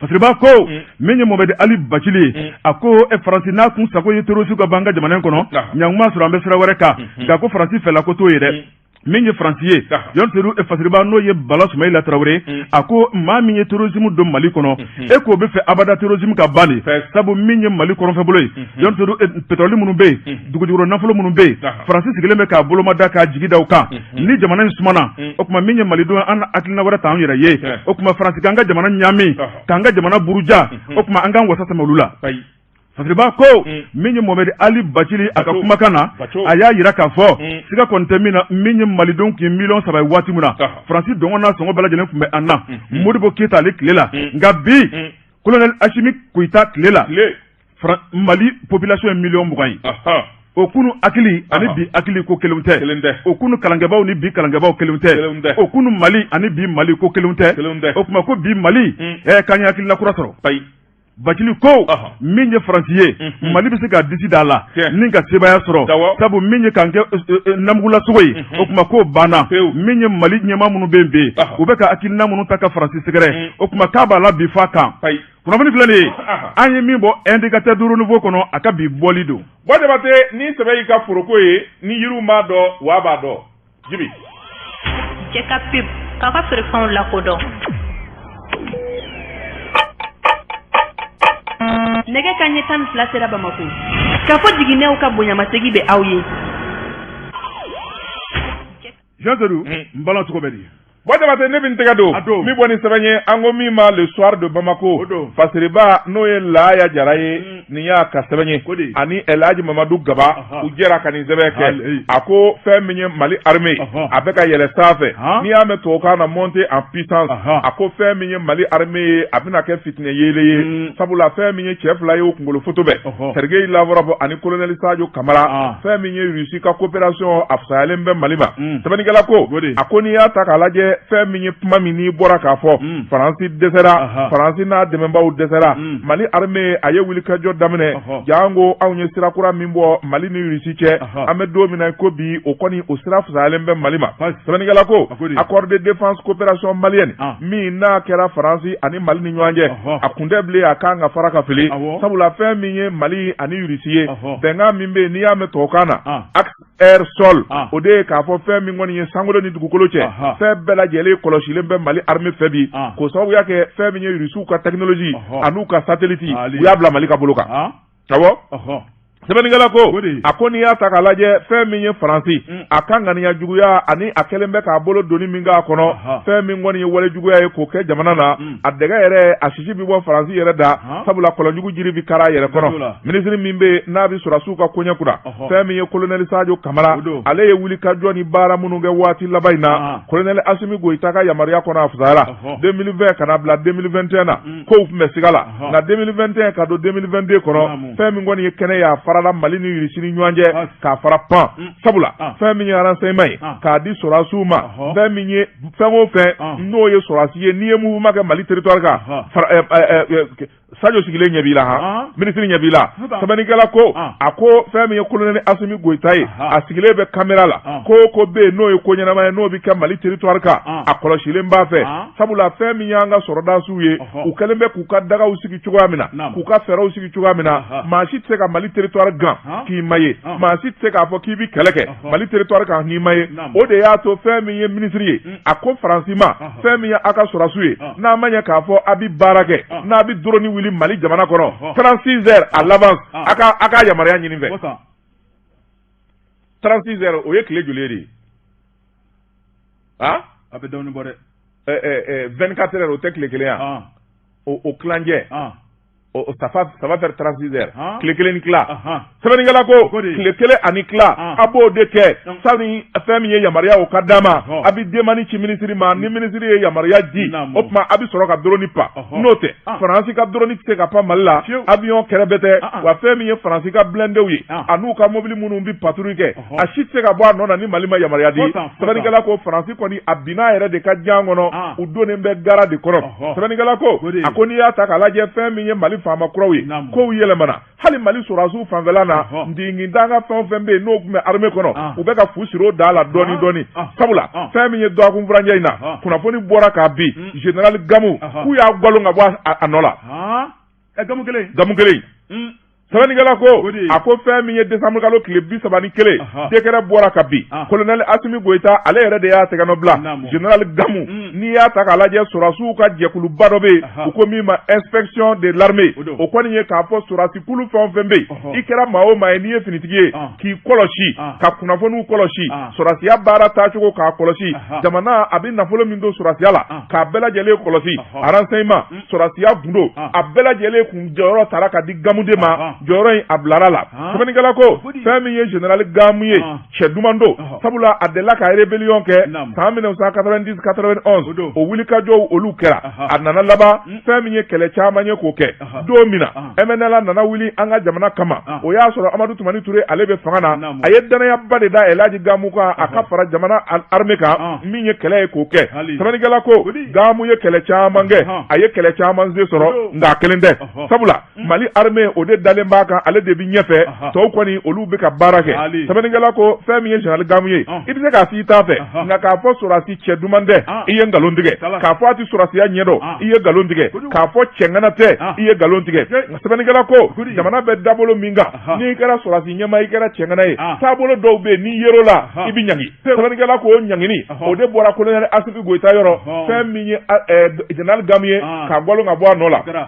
fasiriba ko min ye Mohamed Ali Bacili a ko Faransi n'a kun sago ye terrorisiw ka ban an ka jamana in kɔnɔ ɲankuma sɔrɔ an bɛ sira wɛrɛ kan nka ko Faransi fɛla ko t'o ye dɛ min ye Faransi ye Yoni Seydou fasiriba n'o ye Bala Soumaïla Traoré a ko maa min ye terrorisme don Mali kɔnɔ k'o bɛ fɛ abada terrorisme ka ban de sabu min ye Mali kɔrɔnfɛbolo ye Yoni Seydou pétrole minnu bɛ yen dugujukɔrɔ nafolo minnu bɛ yen Faransi sigilen bɛ k'a bolomada k'a jigi da o kan ni jamana in sumana o tuma min ye malidenw an hakilina wɛrɛ ta an yɛrɛ ye o tuma Faransi k'an ka jamana ɲaami k'an ka jamana buruja o tuma an k'an wasa tɛmɛ olu la fasiriba ko min ye Mohamed Ali Bacili a ka kumakan na a y'a yira k'a fɔ siga kɔni tɛ min na min ye malidenw kun ye 3 millions waati min na Faransi dɔngɔ n'a sɔngɔ bɛɛ lajɛlen tun bɛ an na Modibo Keyita ale tile la nka bi colonel Assimi Goïta tile la Mali population ye 20 millions ye o kunu hakili ani bi hakili ko kelenw tɛ o kunu kalankɛbaw ni bi kalankɛbaw kelenw tɛ o kunu Mali ani bi Mali ko kelenw tɛ o kuma ko bi Mali k'an ye hakilina kura sɔrɔ Bacili ko min ye Faransi ye Mali bɛ se ka disi da la ni ka sebaya sɔrɔ sabu min ye k'an kɛ namugulasogo ye o kuma k'o banna min ye Mali ɲɛmaa minnu bɛ yen u bɛ ka hakilina minnu ta ka Faransi sɛgɛrɛ o kuma k'a b'a la bi f'a kan kunnafoni filɛ nin ye an ye min bɔ indicateur du renouveau kɔnɔ a ka bi bɔli don Jabate ni sɛbɛ y'i ka foroko ye ni yiriw m'a dɔn wa b'a dɔn Jibi cɛ ka pib k'a ka feerefɛnw lakodɔn nɛgɛ kanɲɛ 12 sera Bamako k'a fɔ jiginɛw ka bonyamasegi bɛ aw ye Jean Sédou n bala cogo bɛ di Jabate ne bɛ n tɛgɛ don min bɔ ni sɛbɛn ye an ko min ma le soir de Bamako fasiriba n'o ye Laya Jara ye nin y'a ka sɛbɛn ye ani El Hadji Mamadou Gaba u jɛra ka nin sɛbɛn kɛ a ko fɛn min ye Mali armée a bɛ ka yɛlɛ sanfɛ n'i y'a mɛn tubabukan na monter en puissance a ko fɛn min ye Mali armée ye a bɛna kɛ fitinɛ yeelen ye sabula fɛn min ye cɛ 2 ye o kunkolo foto bɛɛ Sergei Lavrov ani colonel Sadio Kamara fɛn min ye Russie ka coopération a fisayalen bɛ Mali ma sɛbɛnnikɛla ko a ko n'i y'a ta k'a lajɛ lajɛ fɛn min ye kuma min n'i bɔra k'a fɔ Faransi dɛsɛra Faransi n'a dɛmɛbaaw dɛsɛra Mali armée a ye wulikajɔ daminɛ jango anw ye sira kura min bɔ Mali ni Russie cɛ an bɛ don min na ko bi o kɔni o sira fisayalen bɛ Mali ma sɛbɛnnikɛla ko accord de défense coopération malienne min n'a kɛra Faransi ani Mali ni ɲɔgɔn cɛ a kun tɛ bilen a kan ka fara ka fili sabula fɛn min ye Mali ani Russie ye bɛnkan min bɛ yen n'i y'a mɛn tubabukan na axe air sol o de ye k'a fɔ fɛn min kɔni ye sankolo ni dugukolo cɛ fɛn bɛɛ lajɛlen kɔlɔsilen bɛ Mali armée fɛ bi k'o sababuya kɛ fɛn min ye Russiw ka technologie an'u ka satellite u y'a bila Mali ka bolo kan awɔ sɛbɛnnikɛla ko a ko n'i y'a ta k'a lajɛ fɛn min ye Faransi a ka ŋaniya juguya ani a kɛlen bɛ k'a bolo doni min k'a kɔnɔ fɛn min kɔni ye wale juguya ye k'o kɛ jamana na a dɛgɛ yɛrɛ a sisi bi bɔ Faransi yɛrɛ da sabula kɔlɔnjugu jiri bi kara a yɛrɛ kɔnɔ minisiri min bɛ n'a bi sɔrɔsiw ka koɲɛ kunna fɛn min ye colonel Sadio Kamara ale ye wulikajɔ ni baara minnu kɛ waati laban in na colonel Assimi Goïta ka yamaruya kɔnɔ a fisayara 2020 ka na bila 2021 na kow tun bɛ siga la nka 2021 ka don 2022 kɔnɔ fɛn min kɔni ye kɛnɛ y'a farala Mali ni Russie ni ɲɔgɔn cɛ k'a fara pan sabula fɛn min ye renseignement ye k'a di sɔrɔsiw ma fɛn min ye fɛn o fɛn n'o ye sɔrɔsi ye n'i ye mouvement kɛ Mali territoire kan Sadio sigilen ɲɛ b'i la ministre ɲɛ b'i la sɛbɛnnikɛla ko a ko fɛn min ye colonel Assimi Goïta ye a sigilen bɛ caméra la ko bɛ yen n'o ye ko ɲɛnama ye n'o bɛ kɛ Mali territoire kan a kɔlɔsilen b'a fɛ sabula fɛn min y'an ka sɔrɔdasiw ye u kɛlen bɛ k'u ka dagaw sigi cogoya min na k'u ka fɛɛrɛw sigi cogoya min na maa si tɛ se ka Mali territoire gan k'i ma ye maa si tɛ se k'a fɔ k'i bɛ kɛlɛ kɛ Mali territoire kan k'i ma ye o de y'a to fɛn min ye ministre ye a ko Faransi ma fɛn min ye a ka sɔrɔdasiw ye n'a ma ɲɛ k'a fɔ a bɛ baara kɛ n'a bɛ drone wuli Mali jamana kɔnɔ 36 heures à l'avance a ka yamaruya ɲini fɛ 36 heures o ye tile joli de ye a bɛ dɔɔnin bɔ dɛ 24 heures o tɛ tile kelen ya o kilancɛ ça va faire 36 heures tile kelen ni tila sɛbɛnnikɛla ko tile kelen ani tila a b'o de kɛ sani fɛn min ye yamaruya o ka d'a ma a bɛ demande ci minisiri ma ni minisiri ye yamaruya di o tuma a bɛ sɔrɔ ka drone pa n'o tɛ Faransi ka drone tɛ se ka pan Mali la avion kɛrɛfɛ tɛ wa fɛn min ye Faransi ka blindés ye a n'u ka mobili minnu bɛ patrouille kɛ a si tɛ se ka bɔ a nɔ na ni Mali ma yamaruya di sɛbɛnnikɛla ko Faransi kɔni a binna yɛrɛ de ka jan kɔnɔ u donnen bɛ gara de kɔnɔ sɛbɛnnikɛla ko a ko n'i y'a ta k'a lajɛ fɛn min ye Mali faama kuraw ye kow yɛlɛmana hali Mali sɔrɔdasiw fanfɛla na ntigintanga fɛn o fɛn bɛ yen n'o tun bɛ armée kɔnɔ u bɛ ka fu siri o da la dɔɔni dɔɔni sabula fɛn min ye dɔgɔkun furancɛ in na kunnafoni bɔra k'a bin général Gamu k'u y'a gwalon ka bɔ a nɔ la Gamu kelen sɛbɛnnikɛla ko a ko fɛn min ye décembre kalo tile 31 décret bɔra ka bin colonel Assimi Goïta ale yɛrɛ de y'a tɛgɛnɔ bila général Gamu n'i y'a ta k'a lajɛ sɔrɔdasiw ka jɛkuluba dɔ bɛ yen u ko min ma inspection de l'armée o kɔni ye k'a fɔ sɔrɔdasi kulu fɛn o fɛn bɛ yen i kɛra maa o maa ye n'i ye finitigi ye k'i kɔlɔsi ka kunnafoniw kɔlɔsi sɔrɔdasiya baara taacogo k'a kɔlɔsi jamana a bɛ nafolo min don sɔrɔdasiya la k'a bɛɛ lajɛlen kɔlɔsi renseignement sɔrɔdasiya gundo a bɛɛ lajɛlen kun jɔyɔrɔ tara ka di Gamu de ma jɔyɔrɔ in a bilara la sɛbɛnnikɛla ko fɛn min ye général Gamu ye cɛ duman don sabula a delila ka rébellion kɛ san 1990-91 o wulikajɔw olu kɛra a nana laban fɛn min ye kɛlɛ caman ye k'o kɛ don min na MNLA nana wuli an ka jamana kama o y'a sɔrɔ Amadou Toumani Touré ale bɛ fanga na a ye danayaba de da El Hadji Gamu kan a ka fara jamana armée kan min ye kɛlɛ ye k'o kɛ sɛbɛnnikɛla ko Gamu ye kɛlɛ caman kɛ a ye kɛlɛ caman se sɔrɔ nka kelen tɛ sabula Mali armée o de dalen b'a kan ale de bi ɲɛfɛ tɔw kɔni olu bɛ ka baara kɛ sɛbɛnnikɛla ko fɛn min ye général Gamu ye i bɛ se k'a f'i t'a fɛ nka k'a fɔ sɔrɔdasi cɛ duman tɛ i ye nkalon tigɛ k'a fɔ a tɛ sɔrɔdasiya ɲɛdɔn i ye nkalon tigɛ k'a fɔ cɛŋana tɛ i ye nkalon tigɛ sɛbɛnnikɛla ko jamana bɛ dabolo min kan n'i kɛra sɔrɔdasi ɲɛma i kɛra cɛŋana ye taabolo dɔw bɛ yen n'i yer'o la i bɛ ɲangi sɛbɛnnikɛla ko o ɲangini o de bɔra colonel Assimi Goïta yɔrɔ fɛn min ye général Gamu ye k'a gwalon ka bɔ a nɔ la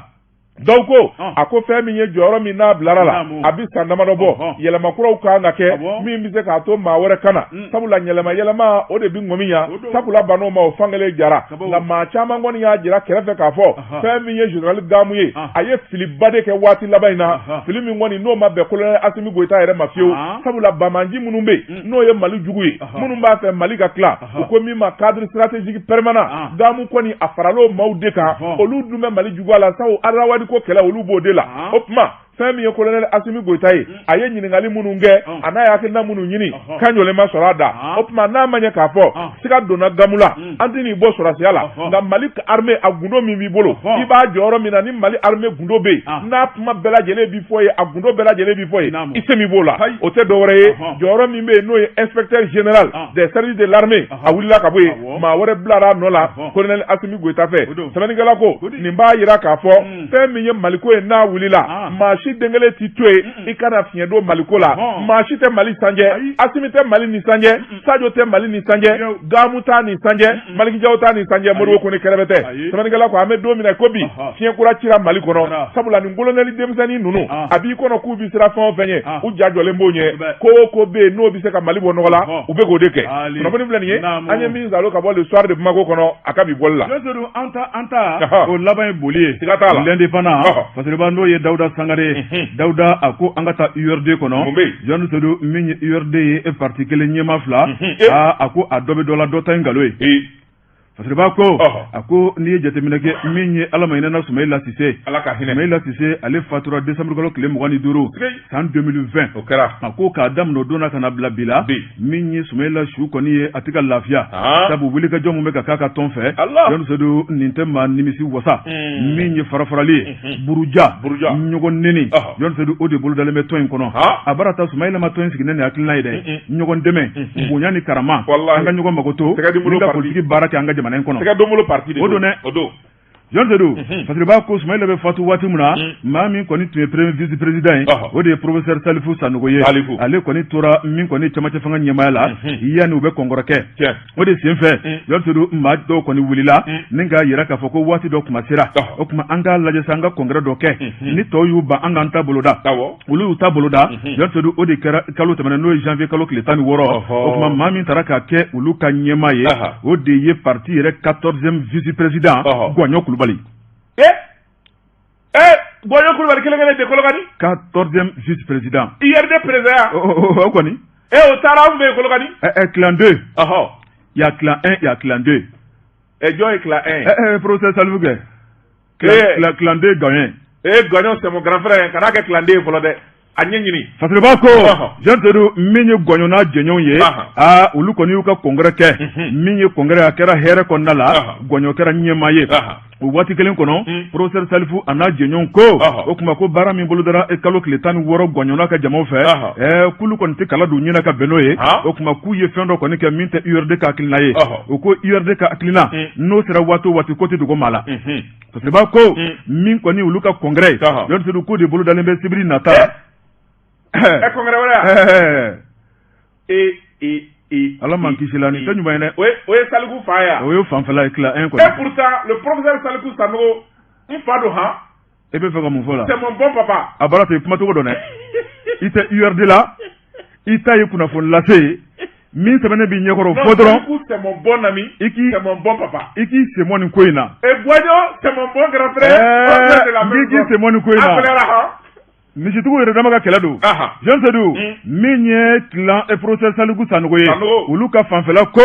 dɔw ko a ko fɛn min ye jɔyɔrɔ min n'a bilara la a bɛ san damadɔ bɔ yɛlɛmakuraw kan ka kɛ min bɛ se k'a to maa wɛrɛ kana sabula yɛlɛma o de bɛ ŋɔmi ya sabula ban'o ma o fankelen jara nka maa caman kɔni y'a jira kɛrɛfɛ k'a fɔ fɛn min ye général Gamu ye a ye filiba de kɛ waati laban in na fili min kɔni n'o ma bɛn colonel Assimi Goïta yɛrɛ ma fiyewu sabula bamanji minnu bɛ yen n'o ye Mali jugu ye minnu b'a fɛ Mali ka tila u ko min ma cadre stratégique permanent Gamu kɔni a faral'o maaw de kan olu dun bɛ Mali jugu la sabu Arawadi ko kɛlɛ olu b'o de la o tuma fɛn min ye colonel Assimi Goïta ye a ye ɲininkali minnu kɛ a n'a ye hakilina minnu ɲini kan jɔlen ma sɔrɔ a da o tuma n'a ma ɲɛ k'a fɔ siga donna gamu la an tɛ n'i bɔ sɔrɔsiya la nka Mali armée a gundo min b'i bolo i b'a jɔyɔrɔ min na ni Mali armée gundo bɛ yen n'a kuma bɛɛ lajɛlen b'i fɔ ye a gundo bɛɛ lajɛlen b'i fɔ ye i se min b'o la o tɛ dɔwɛrɛ ye jɔyɔrɔ min bɛ yen n'o ye inspecteur général des services de l'armée a wulila ka bɔ yen maa wɛrɛ bilara a nɔ la colonel Assimi Goïta fɛ sɛbɛnnikɛla ko nin b'a yira k'a fɔ fɛn min ye Maliko ye n'a wulila maa si den kelen t'i to yen i kana fiɲɛ don Maliko la maa si tɛ Mali sanjɛ Assimi tɛ Mali ni sanjɛ Sadio tɛ Mali ni sanjɛ Gamu t'a ni sanjɛ Maliki Jaw t'a ni sanjɛ Modibo Kone kɛrɛfɛ tɛ sɛbɛnnikɛla ko an bɛ don min na ko bi fiɲɛ kura cira Mali kɔnɔ sabula nin colonel denmisɛnnin ninnu a b'i kɔnɔ k'u bi sira fɛn o fɛn ye u ja jɔlen b'o ɲɛ ko o ko bɛ yen n'o bɛ se ka Mali bɔ nɔgɔ la u bɛ k'o de kɛ kunnafoni filɛ nin ye an ye min zalo ka bɔ le soir de Bamako kɔnɔ a ka bi bɔli la an ta o laban ye boli ye siga t'a la l'indépendant parce que n'o ye Dawuda Sangare Dawuda a ko an ka taa URD kɔnɔ Jɔn Seydou min ye URD ye parti kelen ɲɛma fila a ko a dɔ bɛ dɔ la dɔ ta ye nkalon ye parce que b'a ko a ko n'i ye jateminɛ kɛ min ye Ala ma hinɛna Soumaïla Cissé Soumaïla Cissé ale fatura décembre kalo tile 25 san 2020 o kɛra a ko k'a daminɛ o don na ka na bila bi la min ye Soumaïla su kɔni ye a tɛ ka lafiya sabu wulikajɔ mun bɛ ka k'a ka tɔn fɛ Jɔn Seydou nin tɛ maa nimisi wasa min ye farafarali ye buruja ɲɔgɔn neni Jɔn Seydou o de bolodalen bɛ tɔn in kɔnɔ a bara ta Soumaïla ma tɔn in sigi ne ni hakilina ye dɛ ɲɔgɔn dɛmɛ bonya ni karama an ka ɲɔgɔn mago to ni ka politiki baara kɛ an ka jamana in kɔnɔ o don dɛ Jɔn Seydou parce que b'a ko Soumaïla bɛ fatu waati min na maa min kɔni tun ye vice président ye o de ye professeur Salifou Sanogo ye ale kɔni tora min kɔni cɛmancɛ fanga ɲɛmaya la yanni u bɛ kɔnkɔrɔ kɛ o de sen fɛ Jɔn Seydou maa dɔw kɔni wulila ni k'a yira k'a fɔ ko waati dɔ kuma sera o tuma an k'a lajɛ sa an ka congrès dɔ kɛ ni tɔw y'u ban an k'an ta boloda olu y'u ta boloda Jɔn Seydou o de kɛra kalo tɛmɛnen n'o ye janvier kalo tile 16 o tuma maa min taara k'a kɛ olu ka ɲɛmaa ye o de ye parti yɛrɛ 14e vice président Gwaɲɔ Kulubali Gwaɲɔ Kulubali kelen de Kolokani 14e vice président IRD président o kɔni o taara an fɛ yen Kolokani clan 2 il y a clan 1 il y a clan 2 jɔn ye clan 1 professeur Salifou kɛ clan 2 Gwaɲɔ Gwaɲɔ c'est mon grand frère kana kɛ clan 2 fɔlɔ dɛ a ɲɛ ɲini parce que b'a ko Jɔn Seydou min ye Gwaɲɔ n'a jɛɲɔgɔn ye olu kɔni y'u ka congrès kɛ min ye congrès a kɛra hɛrɛ kɔnɔna la Gwaɲɔ kɛra ɲɛmaa ye o waati kelen kɔnɔ professeur Salifou a n'a jɛɲɔgɔn ko o tuma ko baara min bolodara kalo tile 16 Gwaɲɔ n'a ka jamaw fɛ k'ulu kɔni tɛ kala don ɲɛna ka bɛn n'o ye o tuma k'u ye fɛn dɔ kɔni kɛ min tɛ URD ka hakilina ye o ko URD ka hakilina n'o sera waati o waati ko tɛ dogo maa la parce que b'a ko min kɔni olu ka congrès Jɔn Seydou ko de bolodalen bɛ sibiri nata congrès wɛrɛ Ala man kisi la nin tɛ ɲuman ye dɛ o ye Salifu fa ye o ye fanfɛla ye clan 1 kɔni et pourtant le professeur Salifou Sanogo n fa don han e bɛ fɛ ka mun fɔ la c'est mon bon papa a baara tɛ kuma cogo dɔn dɛ i tɛ URD la i ta ye kunnafoni lase ye min sɛbɛnnen b'i ɲɛkɔrɔ fɔ dɔrɔn c'est mon bon ami c'est mon bon papa i k'i senbɔ nin ko in na Gwaɲɔ c'est mon bon grand frère i k'i senbɔ nin ko in na misitigiw yɛrɛ dama ka kɛlɛ don Jɔn Seydou min ye clan professeur Salifou Sanogo ye olu ka fanfɛla ko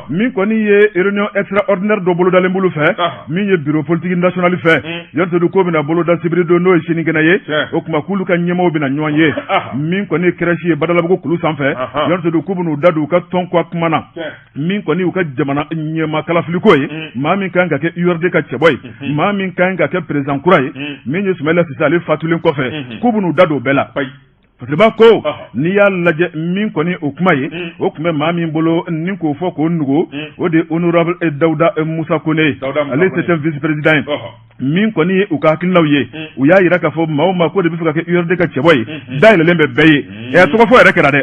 min kɔni ye réunion extraordinaire dɔ bolodalen bolo fɛ min ye bureau politique national fɛ Jɔn Seydou ko bɛna boloda sibiri don n'o ye sinikɛnɛ ye o tuma k'ulu ka ɲɛmaaw bɛna ɲɔgɔn ye min kɔni ye crèche ye Badalabugu kulu sanfɛ Jɔn Seydou k'u bɛn'u da don u ka tɔn kɔ kuma na min kɔni y'u ka jamana ɲɛmaa kalafiliko ye maa min kan ka kɛ URD ka cɛbɔ ye maa min kan ka kɛ président kura ye min ye Soumaïla Cissé ale fatulen kɔfɛ k'u n'u da don bɛɛ la parce que b'a ko n'i y'a lajɛ min kɔni o kuma ye o tun bɛ maa min bolo ni k'o fɔ k'o nugu o de honorable Dawuda Musa Kone ale c'était vice président ye min kɔni ye u ka hakilinaw ye u y'a yira k'a fɔ maa o maa ko de bɛ fɛ ka kɛ URD ka cɛbɔ ye dayɛlɛlen bɛ bɛɛ ye tɔgɔ fɔ yɛrɛ kɛra dɛ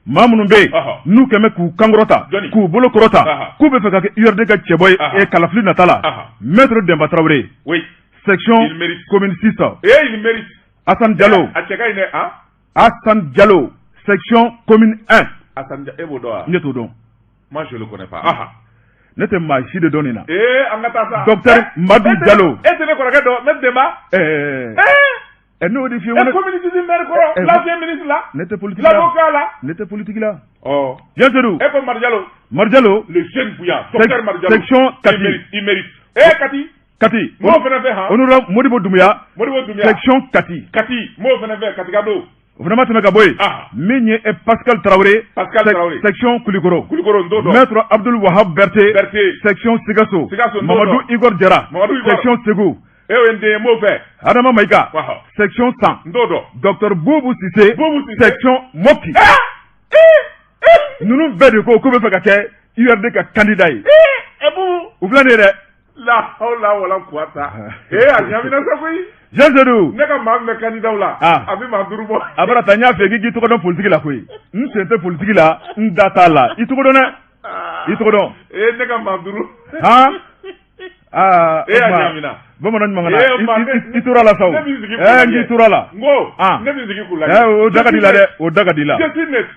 maa minnu bɛ yen n'u kɛmɛ k'u kankɔrɔta k'u bolo kɔrɔta k'u bɛ fɛ ka kɛ URD ka cɛbɔ ye kalafili nata la maître Demba Traoré section commune 6 Hassan Diallo Hassan Diallo section commune 1 Hassan Diallo ne t'o dɔn moi je le connais pas ne tɛ maa si de dɔn nin na an ka taa sa docteur Madu Diallo e tɛ ne kɔrɔkɛ dɔn ne Demba n'o de fiye communiste maire kɔrɔ l'ancien ministre là ne tɛ politique la l'avocat là ne tɛ politique la Jɔn Seydou e ko Mar Diallo le jeune bouillant docteur Mar Diallo section Kati il mérite Kati Kati. Mo fana fɛ han. Onura Modibo Doumbouya. Modibo Doumbouya. Section Kati. Kati. Mo fana fɛ Katika do. Vraiment tɛmɛ ka bɔ yen. Min ye Pascal Traoré. Pascal Traoré. Section Kulikoro. Kulikoro ndo do. Maître Abdoul Wahab Berté. Berté. Section Sigasso. Sigasso ndo do. Mamadou Igor Diarra. Mamadou Igor. Section Ségou. EOND mo fɛ. Adama Maïga. Section 100. Ndo do. Docteur Boubou Cissé. Boubou Cissé. Section Moki. Ninnu bɛɛ de ko k'u bɛ fɛ ka kɛ URD ka candidat ye. U filɛ nin ye dɛ. La hawla wala quwwata. A ɲamina sa koyi. Jean Zedou. Ne ka maa min bɛ candidat la. A bɛ maa 5 bɔ. A bara ta n y'a fɛ k'i tɔgɔ dɔn politique la koyi. N sen tɛ politique la, n da t'a la. I tɔgɔ dɔn dɛ. I tɔgɔ dɔn. Ne ka maa 5. A ɲamina. Bamanan ɲuman na i tora la sa o. N k'i tora la. N ko ne bɛ sigi k'u lajɛ. O da ka di la dɛ, o da ka di la.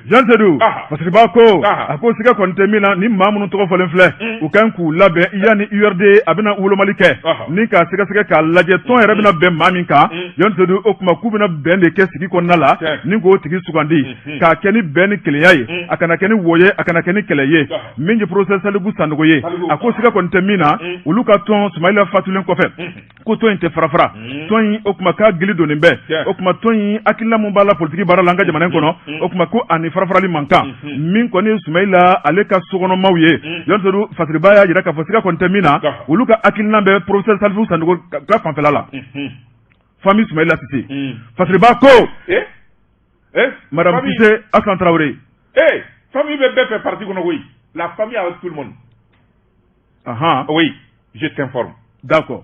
Jean Zedou. Parce que b'a ko a ko siga kɔni tɛ min na ni maa minnu tɔgɔ fɔlen filɛ u kan k'u labɛn yanni URD a bɛna wolomali kɛ ni k'a sɛgɛsɛgɛ k'a lajɛ tɔn yɛrɛ bɛna bɛn maa min kan Jean Zedou o tuma k'u bɛna bɛn de kɛ sigi kɔnɔna la ni k'o tigi sugandi k'a kɛ ni bɛn ni kelenya ye a kana kɛ ni wo ye a kana kɛ ni kɛlɛ ye min ye professeur Salifu Sanogo ye a ko siga kɔni tɛ min na olu ka tɔn Sumayila fatulen kɔfɛ ko tɔn in tɛ farafara tɔn in o tuma k'a gili donnen bɛɛ o tuma tɔn in hakilina mun b'a la politique baara la an ka jamana in kɔnɔ o tuma ko ani farafarali man kan min kɔni Sumayila ale ka sokɔnɔmaw ye Jean Zedou fasiriba y'a jira k'a fɔ siga kɔni tɛ min na olu ka hakilina bɛ professeur Salifu Sanogo ka fanfɛla la famille Sumayila Cissé fasiriba ko madame Cissé Assane Traoré famille bɛ bɛɛ fɛ parti kɔnɔ koyi la famille avec tout le monde oui je t'informe. D'accord.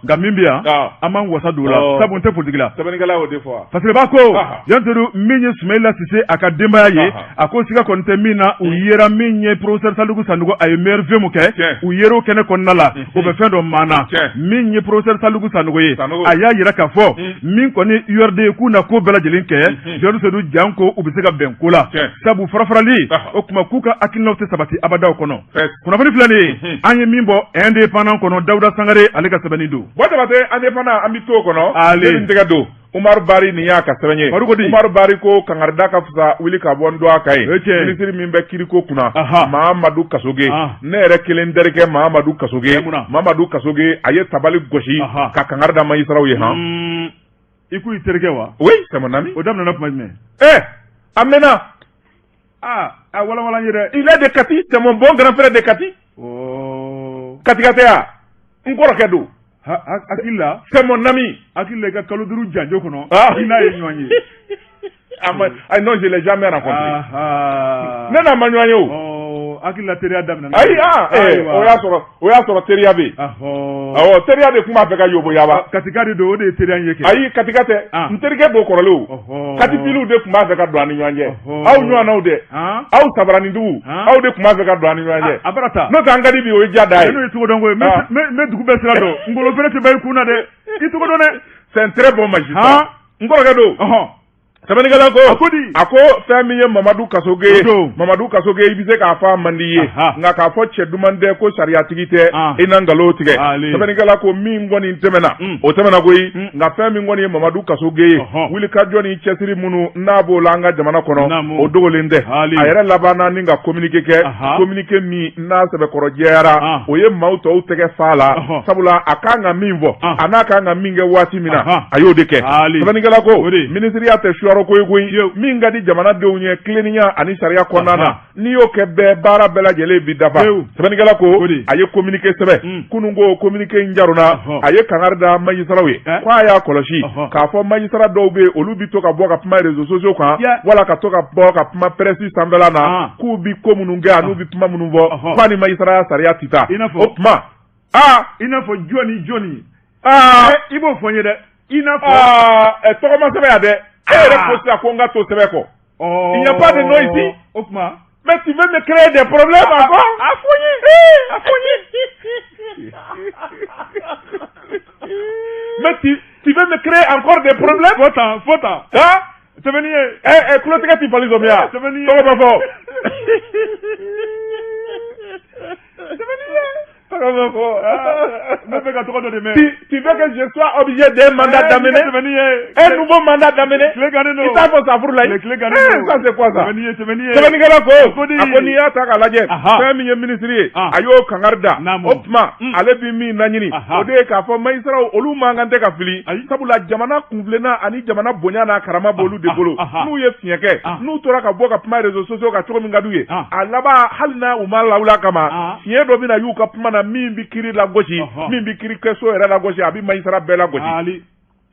Nka min bɛ yan an b'an wasa don o la sabu n tɛ politique la. Sɛbɛnnikɛla y'o de fɔ. parce que b'a ko Jean Zedou min ye Sumayila Cissé a ka denbaya ye a ko siga kɔni tɛ min na u yera min ye professeur Salifu Sanogo a ye maire vemu kɛ u yer'o kɛnɛ kɔnɔna la o bɛ fɛn dɔ maa na min ye professeur Salifu Sanogo ye a y'a yira k'a fɔ min kɔni URD ye k'u na ko bɛɛ lajɛlen kɛ Jean Zedou jan ko u bɛ se ka bɛn ko la sabu farafarali o tuma k'u ka hakilinaw tɛ sabati abadaw kɔnɔ kunnafoni filɛ nin ye an ye min bɔ indépendant kɔnɔ Dawuda Sangare ale ka sɛbɛnni don. Jabate indépendant an bɛ t'o kɔnɔ. Ale ne tɛgɛ don. Umaru Bari nin y'a ka sɛbɛn ye. Umaru Bari ko Kangarida ka fisa wuli ka bɔ Ndoa ka ye. Ministre min bɛ kiriko kunna. Mahamadu Kasoge. Ne yɛrɛ kelen terikɛ Mahamadu Kasoge. Mahamadu Kasoge a ye tabali gosi ka Kangarida magistrat ye han. I k'u terikɛ wa? Oui, c'est mon ami. O daminɛna tuma jumɛn? A mɛnna. A walawala n ye dɛ. Il est de Kati, c'est mon bon grand frère de Kati. Katika tɛ ya. N kɔrɔkɛ don. Hakili la. C'est mon ami. Hakili la i ka kalo 5 janjo kɔnɔ. I n'a ye ɲɔgɔn ye. Non, je l'ai jamais rencontré. Ne n'a ma ɲɔgɔn ye o. Hakili la teriya daminɛna. Ayi o y'a sɔrɔ teriya bɛ yen. Awɔ teriya de tun b'a fɛ ka yobo yaba. Katika de don o de ye teriya in ye kɛ. Ayi Katika tɛ. N terikɛ dɔ kɔrɔlen o. Katipiliw de tun b'a fɛ ka don an ni ɲɔgɔn cɛ. Aw ɲɔgɔnnaw dɛ. Aw Sabaranitugu. Aw de tun b'a fɛ ka don an ni ɲɔgɔn cɛ. A bara ta. N'o tɛ an ka di bi o ye diya da ye. N'o ye cogo dɔn ko ye. N bɛ dugu bɛɛ sira dɔn. Ngolo fɛnɛ tɛ ban i kun na dɛ. I tɔgɔ dɔn dɛ. C'est un très bon magistrat. N kɔrɔkɛ don. Sɛbɛnnikɛla ko a ko fɛn min ye Mamadu Kasoge ye Mamadu Kasoge i bɛ se k'a fɔ a man di ye nka k'a fɔ cɛ duman tɛ ko sariyatigi tɛ i na nkalon tigɛ sɛbɛnnikɛla ko min kɔni tɛmɛna o tɛmɛna koyi nka fɛn min kɔni ye Mamadu Kasoge ye wulikajɔ ni cɛsiri minnu n'a b'o la an ka jamana kɔnɔ o dogolen tɛ a yɛrɛ labanna ni ka communiqué kɛ communiqué min n'a sɛbɛkɔrɔjɛyara o ye maaw tɔw tɛgɛ fa la sabula a kan ka min fɔ a n'a kan ka min kɛ waati min na a y'o de kɛ sɛbɛnnikɛla ko ministériya tɛ suyɔrɔ koyi min ka di jamanadenw ye tilennenya ani sariya kɔnɔna na n'i y'o kɛ bɛɛ baara bɛɛ lajɛlen bi dafa sɛbɛnnikɛla ko a ye communiqué sɛbɛn kunun ko communiqué in jaruna a ye Kangarida magistrats ye ko a y'a kɔlɔsi k'a fɔ magistrat dɔw bɛ olu bi to ka bɔ ka kuma réseaux sociaux kan wala ka to ka bɔ ka kuma presse sanfɛla na k'u bi ko minnu kɛ an'u bi kuma minnu fɔ k'a ni magistrat sariya ti taa o tuma i n'a fɔ jɔni i b'o fɔ n ye dɛ i n'a fɔ tɔgɔma sɛbɛn yan dɛ e yɛrɛ ko sisan ko n ka to sɛbɛn kɔ il n'y a pas de nom ici o tuma mais tu veux me créer des problèmes encore a fɔ n ye mais tu veux me créer encore des problèmes fo tan sɛbɛnni ye kulotigɛ t'i fali sɔmi ya sɛbɛnni ye tɔgɔ bɛ fɔ sɛbɛnni ye Tu veux que je sois obligé d'un mandat d'amener un nouveau mandat d'amener? Il t'a fait ça pour là. Ça c'est quoi ça? Akoniya ta kalaje. Fɛn min ye ministre ye a y'o kangari da o tuma ale bi min laɲini o de ye k'a fɔ magistrat olu man kan tɛ ka fili sabula jamana kunfilenna ani jamana bonya n'a karama b'olu de bolo n'u ye fiɲɛ kɛ n'u tora ka bɔ ka kuma réseaux sociaux kan cogo min ka d'u ye a laban hali n'a u ma lawula kama fiɲɛ dɔ bɛna y'u ka kuma na min bi kiiri lagosi min bi kiiri kɛso yɛrɛ lagosi a bi magistrat bɛɛ lagosi.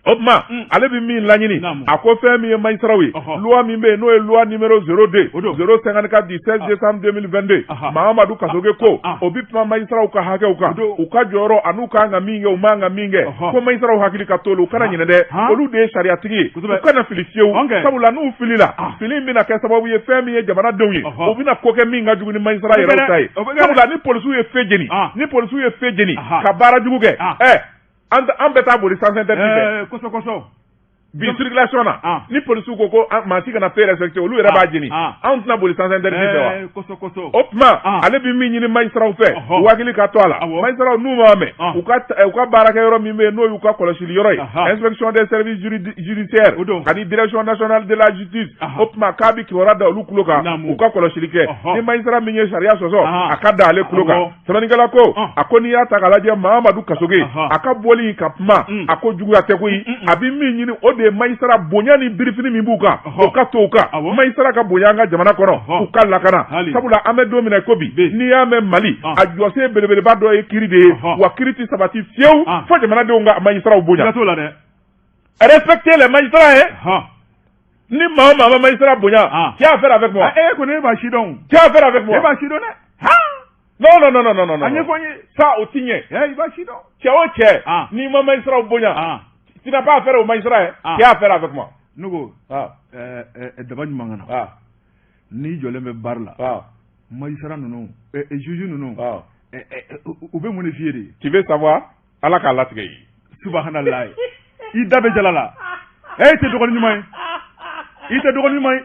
O tuma ale bi min laɲini a ko fɛn min ye magistraw ye loi min bɛ yen n'o ye loi numéro 02 054 du 16 décembre 2022 Mahamadu Kasoge ko o bi kuma magistraw ka hakɛw kan u ka jɔyɔrɔ an'u kan ka min kɛ u man ka min kɛ ko magistraw hakili ka to olu u kana ɲinɛ dɛ olu de ye sariyatigi ye u kana fili fiyewu sabula n'u filila fili in bɛna kɛ sababu ye fɛn min ye jamanadenw ye u bɛna ko kɛ min ka jugu ni magistrat yɛrɛw ta ye sabula ni polisiw ye fɛn jeni ka baara jugu kɛ an bɛ taa boli sans interdit kosɔn bi circulation na ni polisiw ko maa si kana fɛn respecté olu yɛrɛ b'a jeni anw tɛna boli sans interdit fɛ wa o tuma ale bi min ɲini magistraw fɛ u hakili ka to a la magistraw n'u m'a mɛn u ka baarakɛ yɔrɔ min bɛ yen n'o y'u ka kɔlɔsili yɔrɔ ye inspection des services judiciaires ani direction nationale de la justice o tuma k'a bi kibaruya da olu tulo kan u ka kɔlɔsili kɛ ni magistrat min ye sariya sɔsɔ a ka da ale tulo kan sɛbɛnnikɛla ko a ko n'i y'a ta k'a lajɛ Mahamadu Kasoge a ka bɔli ka kuma a ko juguya tɛ koyi a bi min ɲini o de ye magistrat bonya ni birifini min b'u kan o ka to u kan magistrat ka bonya an ka jamana kɔnɔ u ka lakana sabula an bɛ don min na ko bi n'i y'a mɛn Mali a jɔsen belebeleba dɔ ye kiiri de ye wa kiiri tɛ sabati fiyewu fo jamanadenw ka magistraw bonya respectez les magistrats hein ni maa o maa ma magistrat bonya tu as affaire avec moi ko ne b'a si dɔn tu as affaire avec moi e b'a si dɔn dɛ non a ɲɛfɔ n ye ça o ti ɲɛ i b'a si dɔn cɛ o cɛ n'i ma magistrat bonya tu n'as pas affaire au magistrat hein tu as affaire avec moi ne ko daba ɲuman kana n'i jɔlen bɛ baara la magistrat ninnu juge ninnu u bɛ mun de f'i ye de tu veux savoir Ala k'a latigɛ ye subahanallahi i da bɛ jala la i tɛ dɔgɔnin ɲuman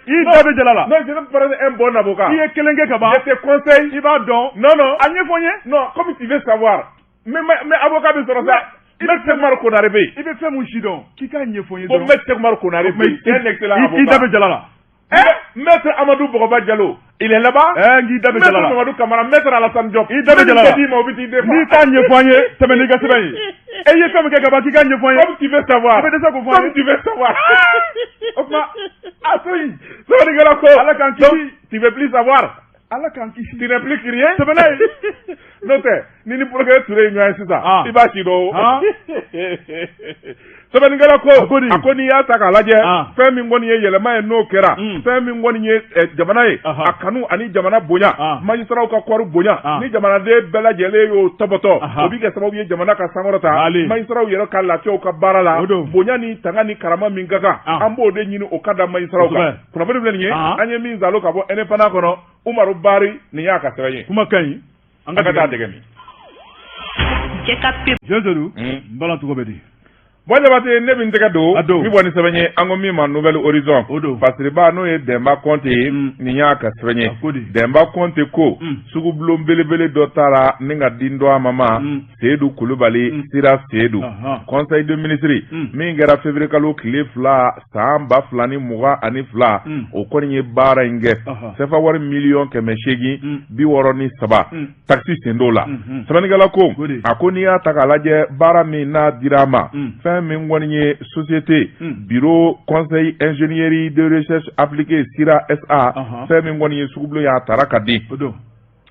ye i da bɛ jala la non je vais te parler un bon avocat i ye kelen kɛ ka ban je te conseille i b'a dɔn non a ɲɛfɔ n ye non comme tu veux savoir mais avocat bɛ sɔrɔ sa Maître Omar Konare bɛ yen i bɛ fɛn mun si dɔn k'i k'a ɲɛfɔ n ye dɔrɔn Maître Omar Konare bɛ yen c'est un excellent avocat i da bɛ jala la Maître Amadou Bogoba Diallo il est là-bas n'i da bɛ jala la Maître Mamadou Kamara Maître Alassane Diop i da bɛ jala la n'i t'a ɲɛfɔ n ye tɛmɛ n'i ka sɛbɛn ye e ye fɛn min kɛ ka ban k'i k'a ɲɛfɔ n ye comme tu veux savoir i bɛ dɛsɛ k'o fɔ n ye comme tu veux savoir o tuma a to yen sɛbɛnnikɛla ko Ala k'an kisi tu veux plus savoir Ala k'an kisi tu n'es plus curieux sɛbɛnna ye n'o tɛ ni procureur Touré ye ɲɔgɔn ye sisan i b'a si dɔn sɛbɛnnikɛla ko a ko n'i y'a ta k'a lajɛ fɛn min kɔni ye yɛlɛma ye n'o kɛra fɛn min kɔni ye jamana ye a kanu ani jamana bonya magistraw ka kɔɔri bonya ni jamanaden bɛɛ lajɛlen y'o tɔbɔtɔ o bi kɛ sababu ye jamana ka sankɔrɔta magistraw yɛrɛ ka lafiyaw ka baara la bonya ni tanga ni karama min ka kan an b'o de ɲini o ka da magistraw kan kunnafoni filɛ nin ye an ye min zalo ka bɔ NFA kɔnɔ Umaru Bari nin y'a ka sɛbɛn ye kuma ka ɲi an ka taa dɛgɛ min Jɔnjɔdu n balan cogo bɛ di bon Jabate ne bɛ n tɛgɛ don min bɔ ni sɛbɛn ye an ko min ma Nouvelle Horizon Fasiriba n'o ye Dɛnba Kɔnte ye nin y'a ka sɛbɛn ye Dɛnba Kɔnte ko sugubulon belebele dɔ taara ni ka di dɔ a ma Seydou Kulubali Sira Seydou Conseil de ministre min kɛra février kalo tile 2 san 2022 o kɔni ye baara in kɛ CFA wari miliyɔn 863 taxi sen dɔw la sɛbɛnnikɛla ko a ko n'i y'a ta k'a lajɛ baara min n'a dira ma fɛn min kɔni ye société bureau conseil ingénierie de recherche appliquée Sira SA fɛn min kɔni ye sugubulon y'a tara ka di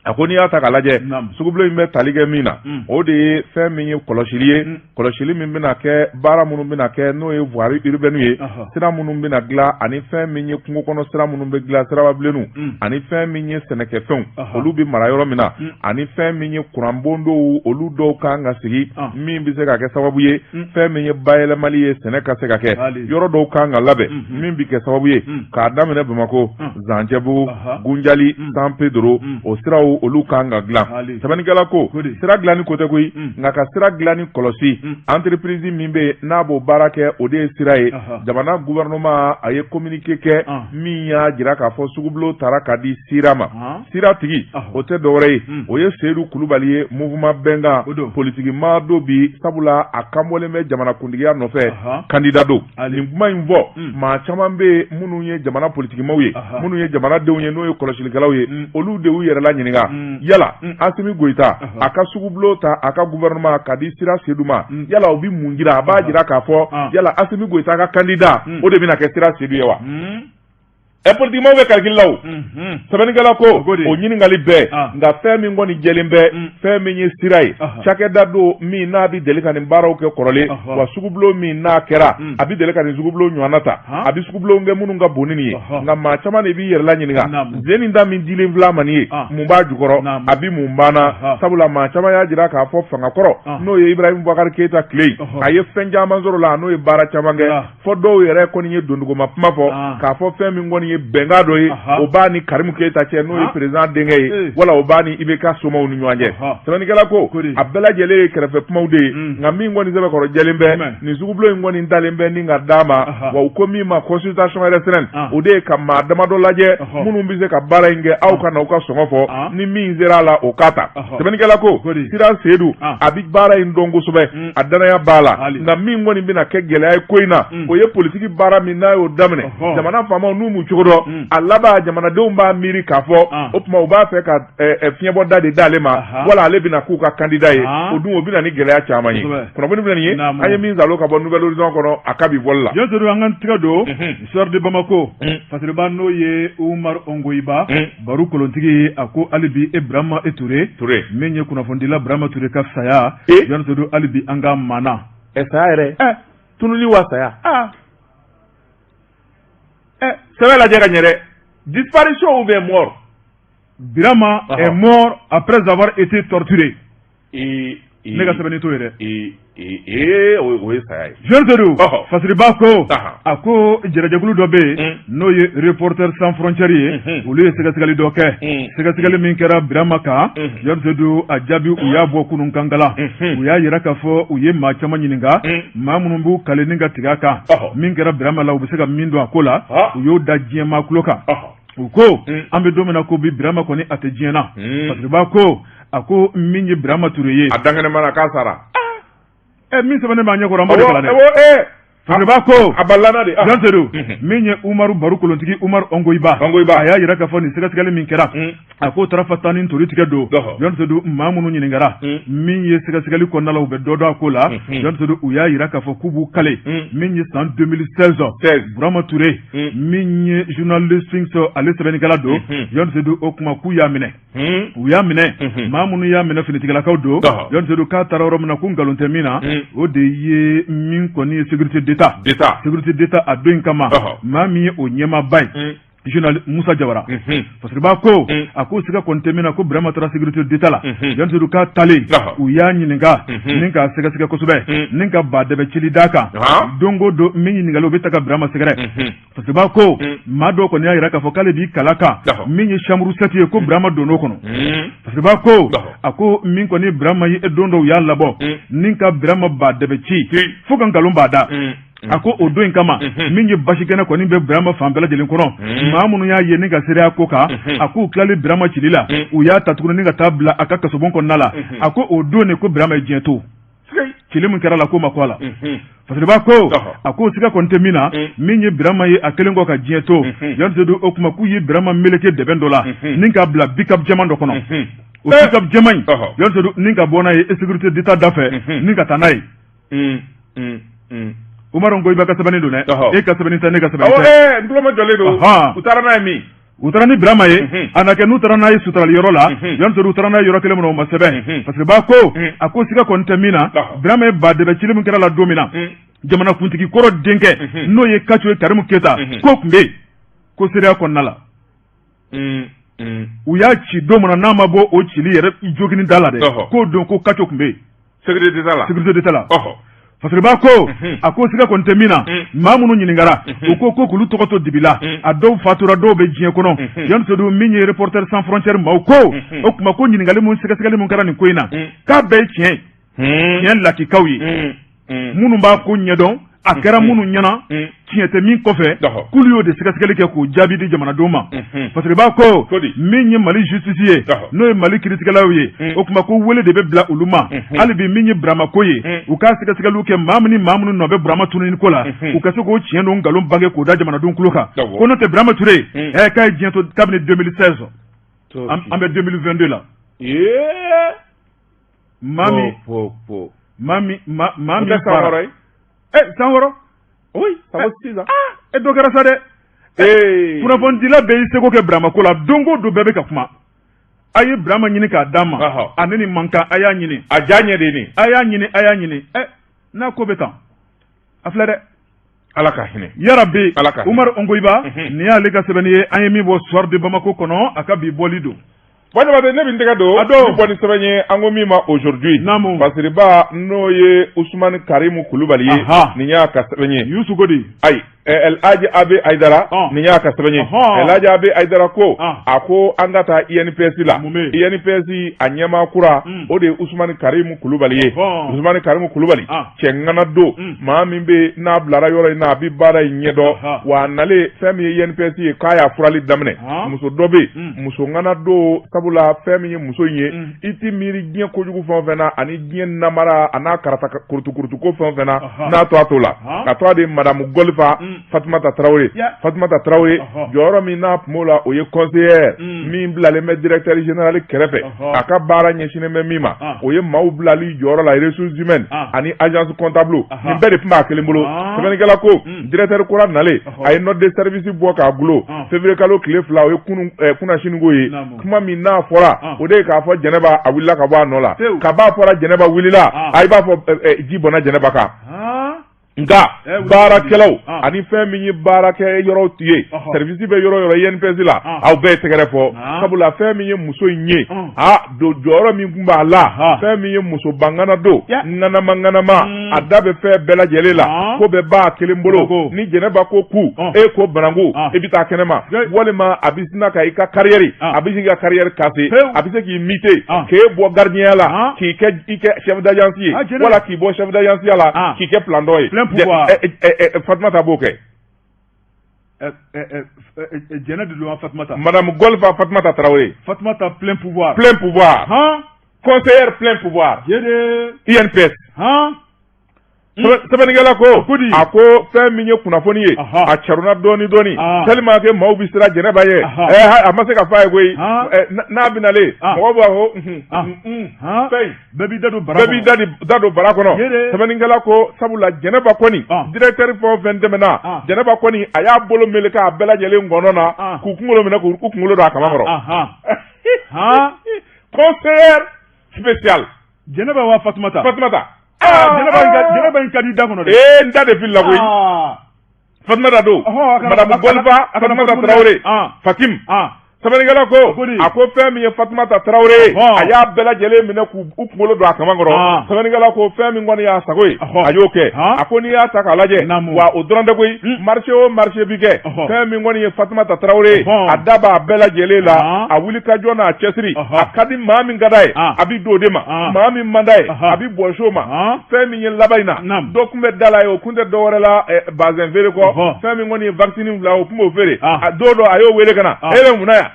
a ko n'i y'a ta k'a lajɛ sugubulon in bɛ tali kɛ min na o de ye fɛn min ye kɔlɔsili ye kɔlɔsili min bɛna kɛ baara minnu bɛna kɛ n'o ye voirie urbaine ye sira minnu bɛna dilan ani fɛn min ye kungo kɔnɔ sira minnu bɛ dilan sirababilenninw ani fɛn min ye sɛnɛkɛfɛnw olu bɛ mara yɔrɔ min na ani fɛn min ye kuranbon dɔw olu dɔw kan ka sigi min bɛ se ka kɛ sababu ye fɛn min ye bayɛlɛmali ye sɛnɛ ka se ka kɛ yɔrɔ dɔw kan ka labɛn min bɛ kɛ sababu ye k'a daminɛ Bamakɔ Zancɛbugu Gunjali San Pedro o siraw siraw olu kan ka dilan sɛbɛnnikɛla ko sira dilanni ko tɛ koyi nka ka sira dilanni kɔlɔsi entreprise min bɛ n'a b'o baara kɛ o de ye sira ye jamana gouvernement a ye communiqué kɛ min y'a jira k'a fɔ sugubilo taara ka di sira ma sira tigi o tɛ dɔwɛrɛ ye o ye Seydou Kulubali ye mouvement bɛnkan politique maa do bi sabula a kanbɔlen bɛ jamanakuntigiya nɔfɛ candidat do nin kuma in fɔ maa caman bɛ minnu ye jamana politique maaw ye minnu ye jamanadenw ye n'o ye kɔlɔsilikɛlaw ye olu de y'u yɛrɛ la ɲininka yala Asimi Goïta a ka sugubilo ta a ka gouvernement ka di sira Seydou ma yala o bi mun jira a b'a jira k'a fɔ yala Asimi Goïta ka candidat o de bɛna kɛ sira Seydou ye wa politique maaw bɛ calcul la o sɛbɛnnikɛla ko o ɲininkali bɛɛ nka fɛn min kɔni jɛlen bɛ fɛn min ye sira ye cakɛda do min n'a bi deli ka nin baaraw kɛ kɔrɔlen wa sugubilo min n'a kɛra a bi deli ka nin sugubilo ɲɔgɔnna ta a bi sugubilo kɛ minnu ka bon ni nin ye nka maa caman de b'i yɛrɛ la ɲininka zeni da min dilen filɛ ma nin ye mun b'a jukɔrɔ a bi mun banna sabula maa caman y'a jira k'a fɔ fangakɔrɔ n'o ye Ibrahim Boubacar Keita tile a ye fɛn caman sɔrɔ la n'o ye baara caman kɛ fɔ dɔw yɛrɛ kɔni ye dondogoma kuma fɔ k'a fɔ fɛn min kɔni ye bɛnkan dɔ ye o b'a ni Karimu Keita cɛ n'o ye président denkɛ ye wala o b'a ni IBK somaw ni ɲɔgɔn cɛ sɛbɛnnikɛla ko a bɛɛ lajɛlen ye kɛrɛfɛ kumaw de ye nka min kɔni sɛbɛkɔrɔ jɛlen bɛ nin sugubilo in kɔni dalen bɛ ni ka d'a ma wa u ko min ma consultation restreinte o de ye ka maa damadɔ lajɛ minnu bɛ se ka baara in kɛ aw ka na u ka sɔngɔ fɔ ni min sera a la o k'a ta sɛbɛnnikɛla ko sira Seydou a bi baara in dɔn kosɛbɛ a danaya b'a la nka min kɔni bɛna kɛ gɛlɛya ye ko in na o ye politique baara min n'a y'o daminɛ jamana faamaw n'u m'u cogo dɔn a laban jamanadenw b'a miiri k'a fɔ o tuma u b'a fɛ ka fiɲɛbɔ da de d'ale ma wala ale bɛna k'u ka candidat ye o dun o bɛna ni gɛlɛya caman ye kunnafoni filɛ nin ye an ye min salo ka bɔ Nouvelle Horizon kɔnɔ a ka bi bɔli la jɔn an ka tigɛ don histoire de Bamako fasiriba n'o ye Umar Ongoyiba baro kolontigi a ko hali bi Ibrahima Touré min ye kunnafonidila Ibrahima Touré ka saya jɔn hali bi an ka maana saya yɛrɛ tununi wa saya sɛbɛn lajɛ ka ɲɛ dɛ disparition ou bien mort Birama est mort après avoir été torturé ne ka sɛbɛnni t'o ye dɛ o ye saya ye Jean fasiriba ko a ko jɛrɛjɛkulu dɔ bɛ yen n'o ye Reporters sans frontières ye olu ye sɛgɛsɛgɛli dɔ kɛ sɛgɛsɛgɛli min kɛra Birama kan Jean a jaabi u y'a bɔ kunun kankala u y'a yira k'a fɔ u ye maa caman ɲininka maa minnu b'u kale ni ka tigɛ a kan min kɛra Birama la u bɛ se ka min don a ko la u y'o da diɲɛ maa tulo kan u ko an bɛ don min na ko bi Birama kɔni a tɛ diɲɛ na fasiriba ko a ko min ye Birama Touré ye a dangane mana k'a sara min sɛbɛn ne b'a ɲɛkɔrɔ an b'o de kalan dɛ fasiriba ko a balana de Jean min ye Umaru baro kolontigi Umar Ongoyiba a y'a yira k'a fɔ nin sɛgɛsɛgɛli min kɛra a ko tarafa ni tori tigɛ don Jean maa minnu ɲininkara min ye sɛgɛsɛgɛli kɔnɔna la u bɛ dɔ dɔn a ko la Jean u y'a yira k'a fɔ k'u b'u kale min ye san 2016 Birama Touré min ye journaliste ale sɛbɛnnikɛla don Jean o kuma k'u y'a minɛ u y'a minɛ maa minnu y'a minɛ finitigilakaw don Jean k'a taara yɔrɔ min na ko nkalon tɛ min na o de ye min kɔni ye sécurité sécurité d'État a don in kama maa min ye o ɲɛmaaba ye journaliste Musa Jawara fasiriba ko a ko siga kɔni tɛ min na ko Birama taara sécurité d'État la Jean k'a talen u y'a ɲininka ni ka sɛgɛsɛgɛ kosɛbɛ ni ka ba dɛbɛ cili d'a kan don o don min ɲininkali o bɛ ta ka Birama sɛgɛrɛ fasiriba ko maa dɔw kɔni y'a yira k'a fɔ k'ale b'i kala kan min ye chambre 7 ye ko Birama donn'o kɔnɔ fasiriba ko a ko min kɔni Birama ye don dɔw y'a labɔ ni ka Birama ba dɛbɛ ci fo ka nkalon b'a da a ko o don in kama min ye basi kɛnɛ kɔni bɛ Birama fan bɛɛ lajɛlen kɔnɔ maa minnu y'a ye ni ka seereya ko kan a k'u tilali Birama cili la u y'a ta tuguni ni ka taa bila a ka kasobon kɔnɔna la a ko o don de ko Birama ye diɲɛ to cili min kɛra la k'o ma kɔ a la fasiriba ko a ko siga kɔni tɛ min na min ye Birama ye a kelen kɔ ka diɲɛ to Jean o kuma k'u ye Birama meleke dɛbɛn dɔ la ni ka bila bicap jɛman dɔ kɔnɔ o bicap jɛman in Jean ni ka bɔ n'a ye sécurité d'État da fɛ ni ka taa n'a ye Umar Ongoyiba ka sɛbɛnni don dɛ e ka sɛbɛnni tɛ ne ka sɛbɛnni tɛ n tulo ma jɔlen don u taara n'a ye min u taara ni Birama ye a na kɛ n'u taara n'a ye suturali yɔrɔ la Jean u taara n'a ye yɔrɔ kelen min na o ma sɛbɛn parce que b'a ko a ko siga kɔni tɛ min na Birama ye ba dɛbɛ cili min kɛra la don min na jamanakuntigi kɔrɔ denkɛ n'o ye Kacho ye Karimu Keita k'o tun bɛ yen ko seereya kɔnɔna la u y'a ci don min na n'a ma bɔ o cili yɛrɛ jogini da la dɛ k'o don ko Kacho tun bɛ yen sécurité d'État la fasiriba ko a ko siga kɔni tɛ min na maa minnu ɲiningara u ko k'olu tɔgɔ to dibila a dɔw fatura dɔw bɛ diɲɛ kɔnɔ yanni sodu min ye Reporters sans frontières maaw ko o tuma ko ɲininkali mun sɛgɛsɛgɛli mun kɛra nin ko in na k'a bɛɛ ye tiɲɛ lakikaw ye minnu b'a ko ɲɛdɔn a kɛra minnu ɲɛna tiɲɛ tɛ min kɔfɛ k'olu y'o de sɛgɛsɛgɛli kɛ k'o jaabi di jamanadenw ma fasiriba ko min ye Mali justice ye n'o ye Mali kiiritigɛlaw ye o tuma ko wele de bɛ bila olu ma hali bi min ye Burama ko ye u k'a sɛgɛsɛgɛliw kɛ maa minnu nɔ bɛ Burama tununi ko la u ka se k'o tiɲɛ don nkalon bange k'o da jamanadenw tulo kan ko n'o tɛ Burama Ture k'a ye diɲɛ to kabini 2016 an bɛ 2022 la maa min fara san wɔɔrɔ oui ça va 6 ans dɔ kɛra sa dɛ kunnafonidila bɛɛ y'i seko kɛ Burama ko la don o don bɛɛ bɛ ka kuma a ye Burama ɲini k'a d'a ma a ne ni man kan a y'a ɲini a diya ɲɛ de nin a y'a ɲini n'a ko bɛ tan a filɛ dɛ Ala ka hinɛ yarabi Umaru Ongoyiba nin y'ale ka sɛbɛnni ye an ye min bɔ Soir de Bamako kɔnɔ a ka bi bɔli don Badabade ne bɛ n tɛgɛ don bɔ ni sɛbɛn ye an ko min ma aujourd'hui fasiriba n'o ye Usmane Karimu Kulubali ye nin y'a ka sɛbɛn ye Yusu Godi ayi El Hadji Abe Aidara nin y'a ka sɛbɛn ye El Hadji Abe Aidara ko a ko an ka taa INPS la INPS a ɲɛmaa kura o de ye Usmane Karimu Kulubali ye Usmane Karimu Kulubali cɛ ŋana don maa min bɛ n'a bilara yɔrɔ in na a bɛ baara in ɲɛdɔn wa a nalen fɛn min ye INPS ye k'a y'a furali daminɛ muso dɔ bɛ yen muso ŋana don sabula fɛn min ye muso in ye i ti miiri diɲɛ kojugu fɛn o fɛn na ani diɲɛ namara a n'a karata kurutukurutu ko fɛn o fɛn na n'a to a to la ka to a de Madame Golfa Fatumata Traoré jɔyɔrɔ min n'a tun b'o la o ye conseillère min bilalen bɛ directeur général kɛrɛfɛ a ka baara ɲɛsinnen bɛ min ma o ye maaw bilali jɔyɔrɔ la ressources humaines ani agence comptable nin bɛɛ de tun b'a kelen bolo sɛbɛnnikɛla ko directeur kura nalen a ye note de service bɔ k'a gulo février kalo tile 2 o ye kunna siniko ye kuma min n'a fɔra o de ye k'a fɔ Jɛnɛba a wulila ka bɔ a nɔ la ka b'a fɔra Jɛnɛba wulila a i b'a fɔ ji bɔnna Jɛnɛba kan nka baarakɛlaw ani fɛn min ye baarakɛ yɔrɔw ye service bɛ yɔrɔ yɔrɔ INPS la aw bɛɛ tɛgɛrɛ fɔ sabula fɛn min ye muso in ye do jɔyɔrɔ min tun b'a la fɛn min ye muso bangana don ŋanama a da bɛ fɛn bɛɛ lajɛlen la ko bɛ b'a kelen bolo ni Jɛnɛba ko ku e ko bananku e bɛ taa kɛnɛma walima a bɛ sina ka i ka carrière a bɛ sin ka carrière kase a bɛ se k'i mite k'e bɔ gardien la k'i kɛ chef d'agence ye wala k'i bɔ chef d'agence la k'i kɛ plan dɔ ye Fatumata b'o kɛ jɛnɛ de don Fatumata Madame Golfa Fatumata Traoré plein pouvoir conseillère plein pouvoir INPS sɛbɛnnikɛla ko a ko fɛn min ye kunnafoni ye a caruna dɔɔni tellement que maaw bɛ siran Jɛnɛba ye a ma se ka f'a ye koyi n'a bɛ nalen mɔgɔw b'a fɔ fɛn bɛɛ b'i da don bara kɔnɔ sɛbɛnnikɛla ko sabula Jɛnɛba kɔni directeur fɛn o fɛn tɛmɛna Jɛnɛba kɔni a y'a bolo meleke a bɛɛ lajɛlen ngɔnɔ na k'u kunkolo minɛ k'u kunkolo don a kama kɔrɔ conseillère spéciale Jɛnɛba wa Fatumata Jɛnɛba in ka di da kɔnɔ dɛ n da de fili la koyi Fatumata don Madame Golfa Fatumata Traoré Fatim sɛbɛnnikɛla ko a ko fɛn min ye Fatumata Traoré a y'a bɛɛ lajɛlen minɛ k'u kunkolo don a kama kɔrɔ sɛbɛnnikɛla ko fɛn min kɔni y'a sago ye a y'o kɛ a ko n'i y'a ta k'a lajɛ wa o dɔrɔn tɛ koyi marché o marché bi kɛ fɛn min kɔni ye Fatumata Traoré a da b'a bɛɛ lajɛlen la a wuli ka jɔ n'a cɛsiri a ka di maa min ka d'a ye a bɛ don o de ma maa min man d'a ye a bɛ bɔn so ma fɛn min ye laban in na dɔ tun bɛ da la ye o kun tɛ dɔ wɛrɛ la bazɛn feere kɔ fɛn min kɔni ye vaccine fila o tun b'o feere a don dɔ a y'o wele ka na e bɛ mun na yan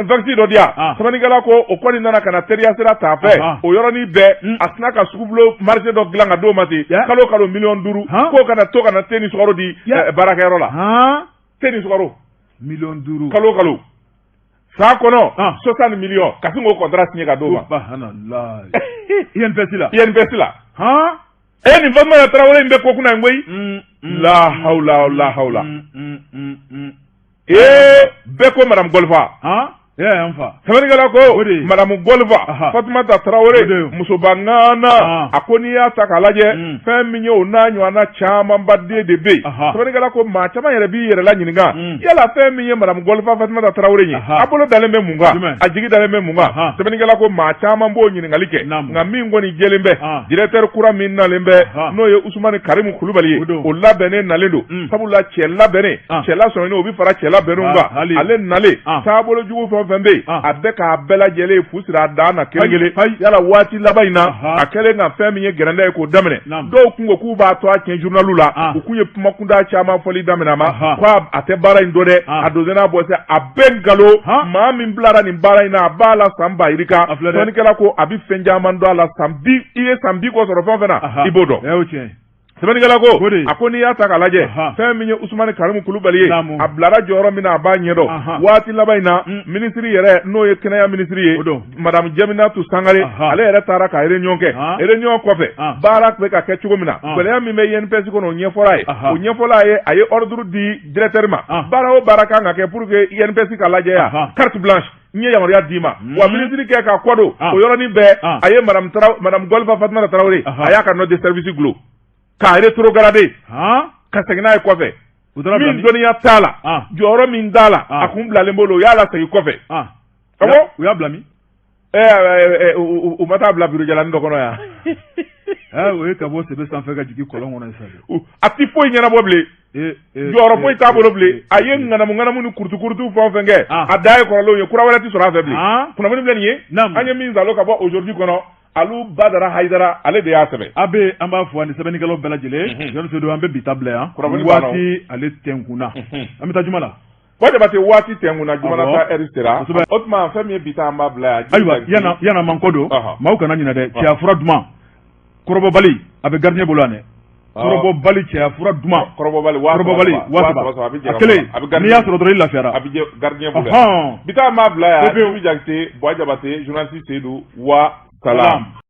vaccine dɔ di yan sɛbɛnnikɛla ko o kɔni nana ka na teriya sira t'a fɛ o yɔrɔnin bɛɛ a sina ka sugubulo marché dɔ dilan ka d'o ma ten kalo 500 000 k'o kana to ka na te ni sukaro di baarakɛyɔrɔ la te ni sukaro $1,000,000 kalo san kɔnɔ 60 millions ka sin k'o contrat signé ka d'o ma INPS la nin Fatumata Traoré in bɛ ko kunna in koyi la hawla bɛɛ ko Madame Golfa an fa sɛbɛnnikɛla ko madamu Golfa Fatumata Tarawele musoba ŋana a ko n'i y'a ta k'a lajɛ fɛn min ye o n'a ɲɔgɔnna camanba den de bɛ yen sɛbɛnnikɛla ko maa caman yɛrɛ b'i yɛrɛ la ɲininka yala fɛn min ye madamu Golfa Fatumata Tarawele ye a bolo dalen bɛ mun kan a jigi dalen bɛ mun kan sɛbɛnnikɛla ko maa caman b'o ɲininkali kɛ nka min kɔni jɛlen bɛ directeur kura min nalen bɛ n'o ye Usumani Karimu Kulubali ye o labɛnnen nalen don sabula cɛ labɛnnen cɛ lasɔnnen o bɛ fara cɛ labɛnnenw kan ale nalen taabolo jugu fɛn fɛn bɛ yen a bɛɛ k'a bɛɛ lajɛlen fu sira a dan na kelen kelen yala waati laban in na a kɛlen ka fɛn min ye gɛrɛndɛ ye k'o daminɛ dɔw kun ko k'u b'a to a tiɲɛ journalu la u kun ye kuma kunda caman fɔli daminɛ a ma ko a tɛ baara in dɔn dɛ a donn'a bɔ se a bɛɛ nkalon maa min bilara nin baara in na a b'a la san ba yirika sɛbɛnnikɛla ko a bɛ fɛn caman dɔn a la i ye san 10 kɔ sɔrɔ fɛn o fɛn na i b'o dɔn sɛbɛnnikɛla ko a ko n'i y'a ta k'a lajɛ fɛn min ye Usumani Karimu Kulubali ye a bilara jɔyɔrɔ min na a b'a ɲɛdɔn waati laban in na minisiri yɛrɛ n'o ye kɛnɛya minisiri ye madamu Jaminatu Sangare ale yɛrɛ taara ka réunion kɛ réunion kɔfɛ baara bɛ ka kɛ cogo min na gɛlɛya min bɛ INPS kɔnɔ o ɲɛfɔra ye o ɲɛfɔla ye a ye ordre di directeur ma baara o baara kan ka kɛ pour que INPS ka lajɛ ya carte blanche n ye yamaruya d'i ma wa minisiri kɛ ka kɔdo o yɔrɔnin bɛɛ a ye madamu Golfa Fatumata Tarawele a y'a ka note de service gulon k'a rétrogradé ka segin n'a ye kɔfɛ min dɔnniya t'a la jɔyɔrɔ min t'a la a kun bilalen bolo o y'a la segin kɔfɛ ka bɔ u y'a bila min u ma taa bila bureau jalanin dɔ kɔnɔ yan o ye ka bɔ sɛbɛ sanfɛ ka jigin kɔlɔn kɔnɔ sisan a ti foyi ɲɛnabɔ bilen jɔyɔrɔ foyi t'a bolo bilen a ye ŋanamu ni kurutu fɛn o fɛn kɛ a da ye kɔrɔlenw ye kura wɛrɛ ti sɔrɔ a fɛ bilen kunnafoni filɛ nin ye an ye min zalo ka bɔ aujourd'hui kɔnɔ Alu Badara Haidara ale de y'a sɛbɛn a bɛ an b'a fɔ ani sɛbɛnnikɛlaw bɛɛ lajɛlen Jɔn Seydou an bɛ bi ta bila yan waati ale tɛnkunna an bɛ taa juma la Jabate waati tɛnkunna juma na ta heure sera o tuma fɛn min ye bi ta an b'a bila yan ayiwa yana man ko don maaw kana ɲinɛ dɛ cɛya fura duman kɔrɔbɔbali a bɛ gardien bolo yan dɛ kɔrɔbɔbali cɛya fura duman kɔrɔbɔbali a kelen n'i y'a sɔrɔ dɔrɔn i lafiyara a bɛ gardien bolo bi ta an b'a bila yan Bibi Jakite Buwa Jabate journaliste Seydou wa salam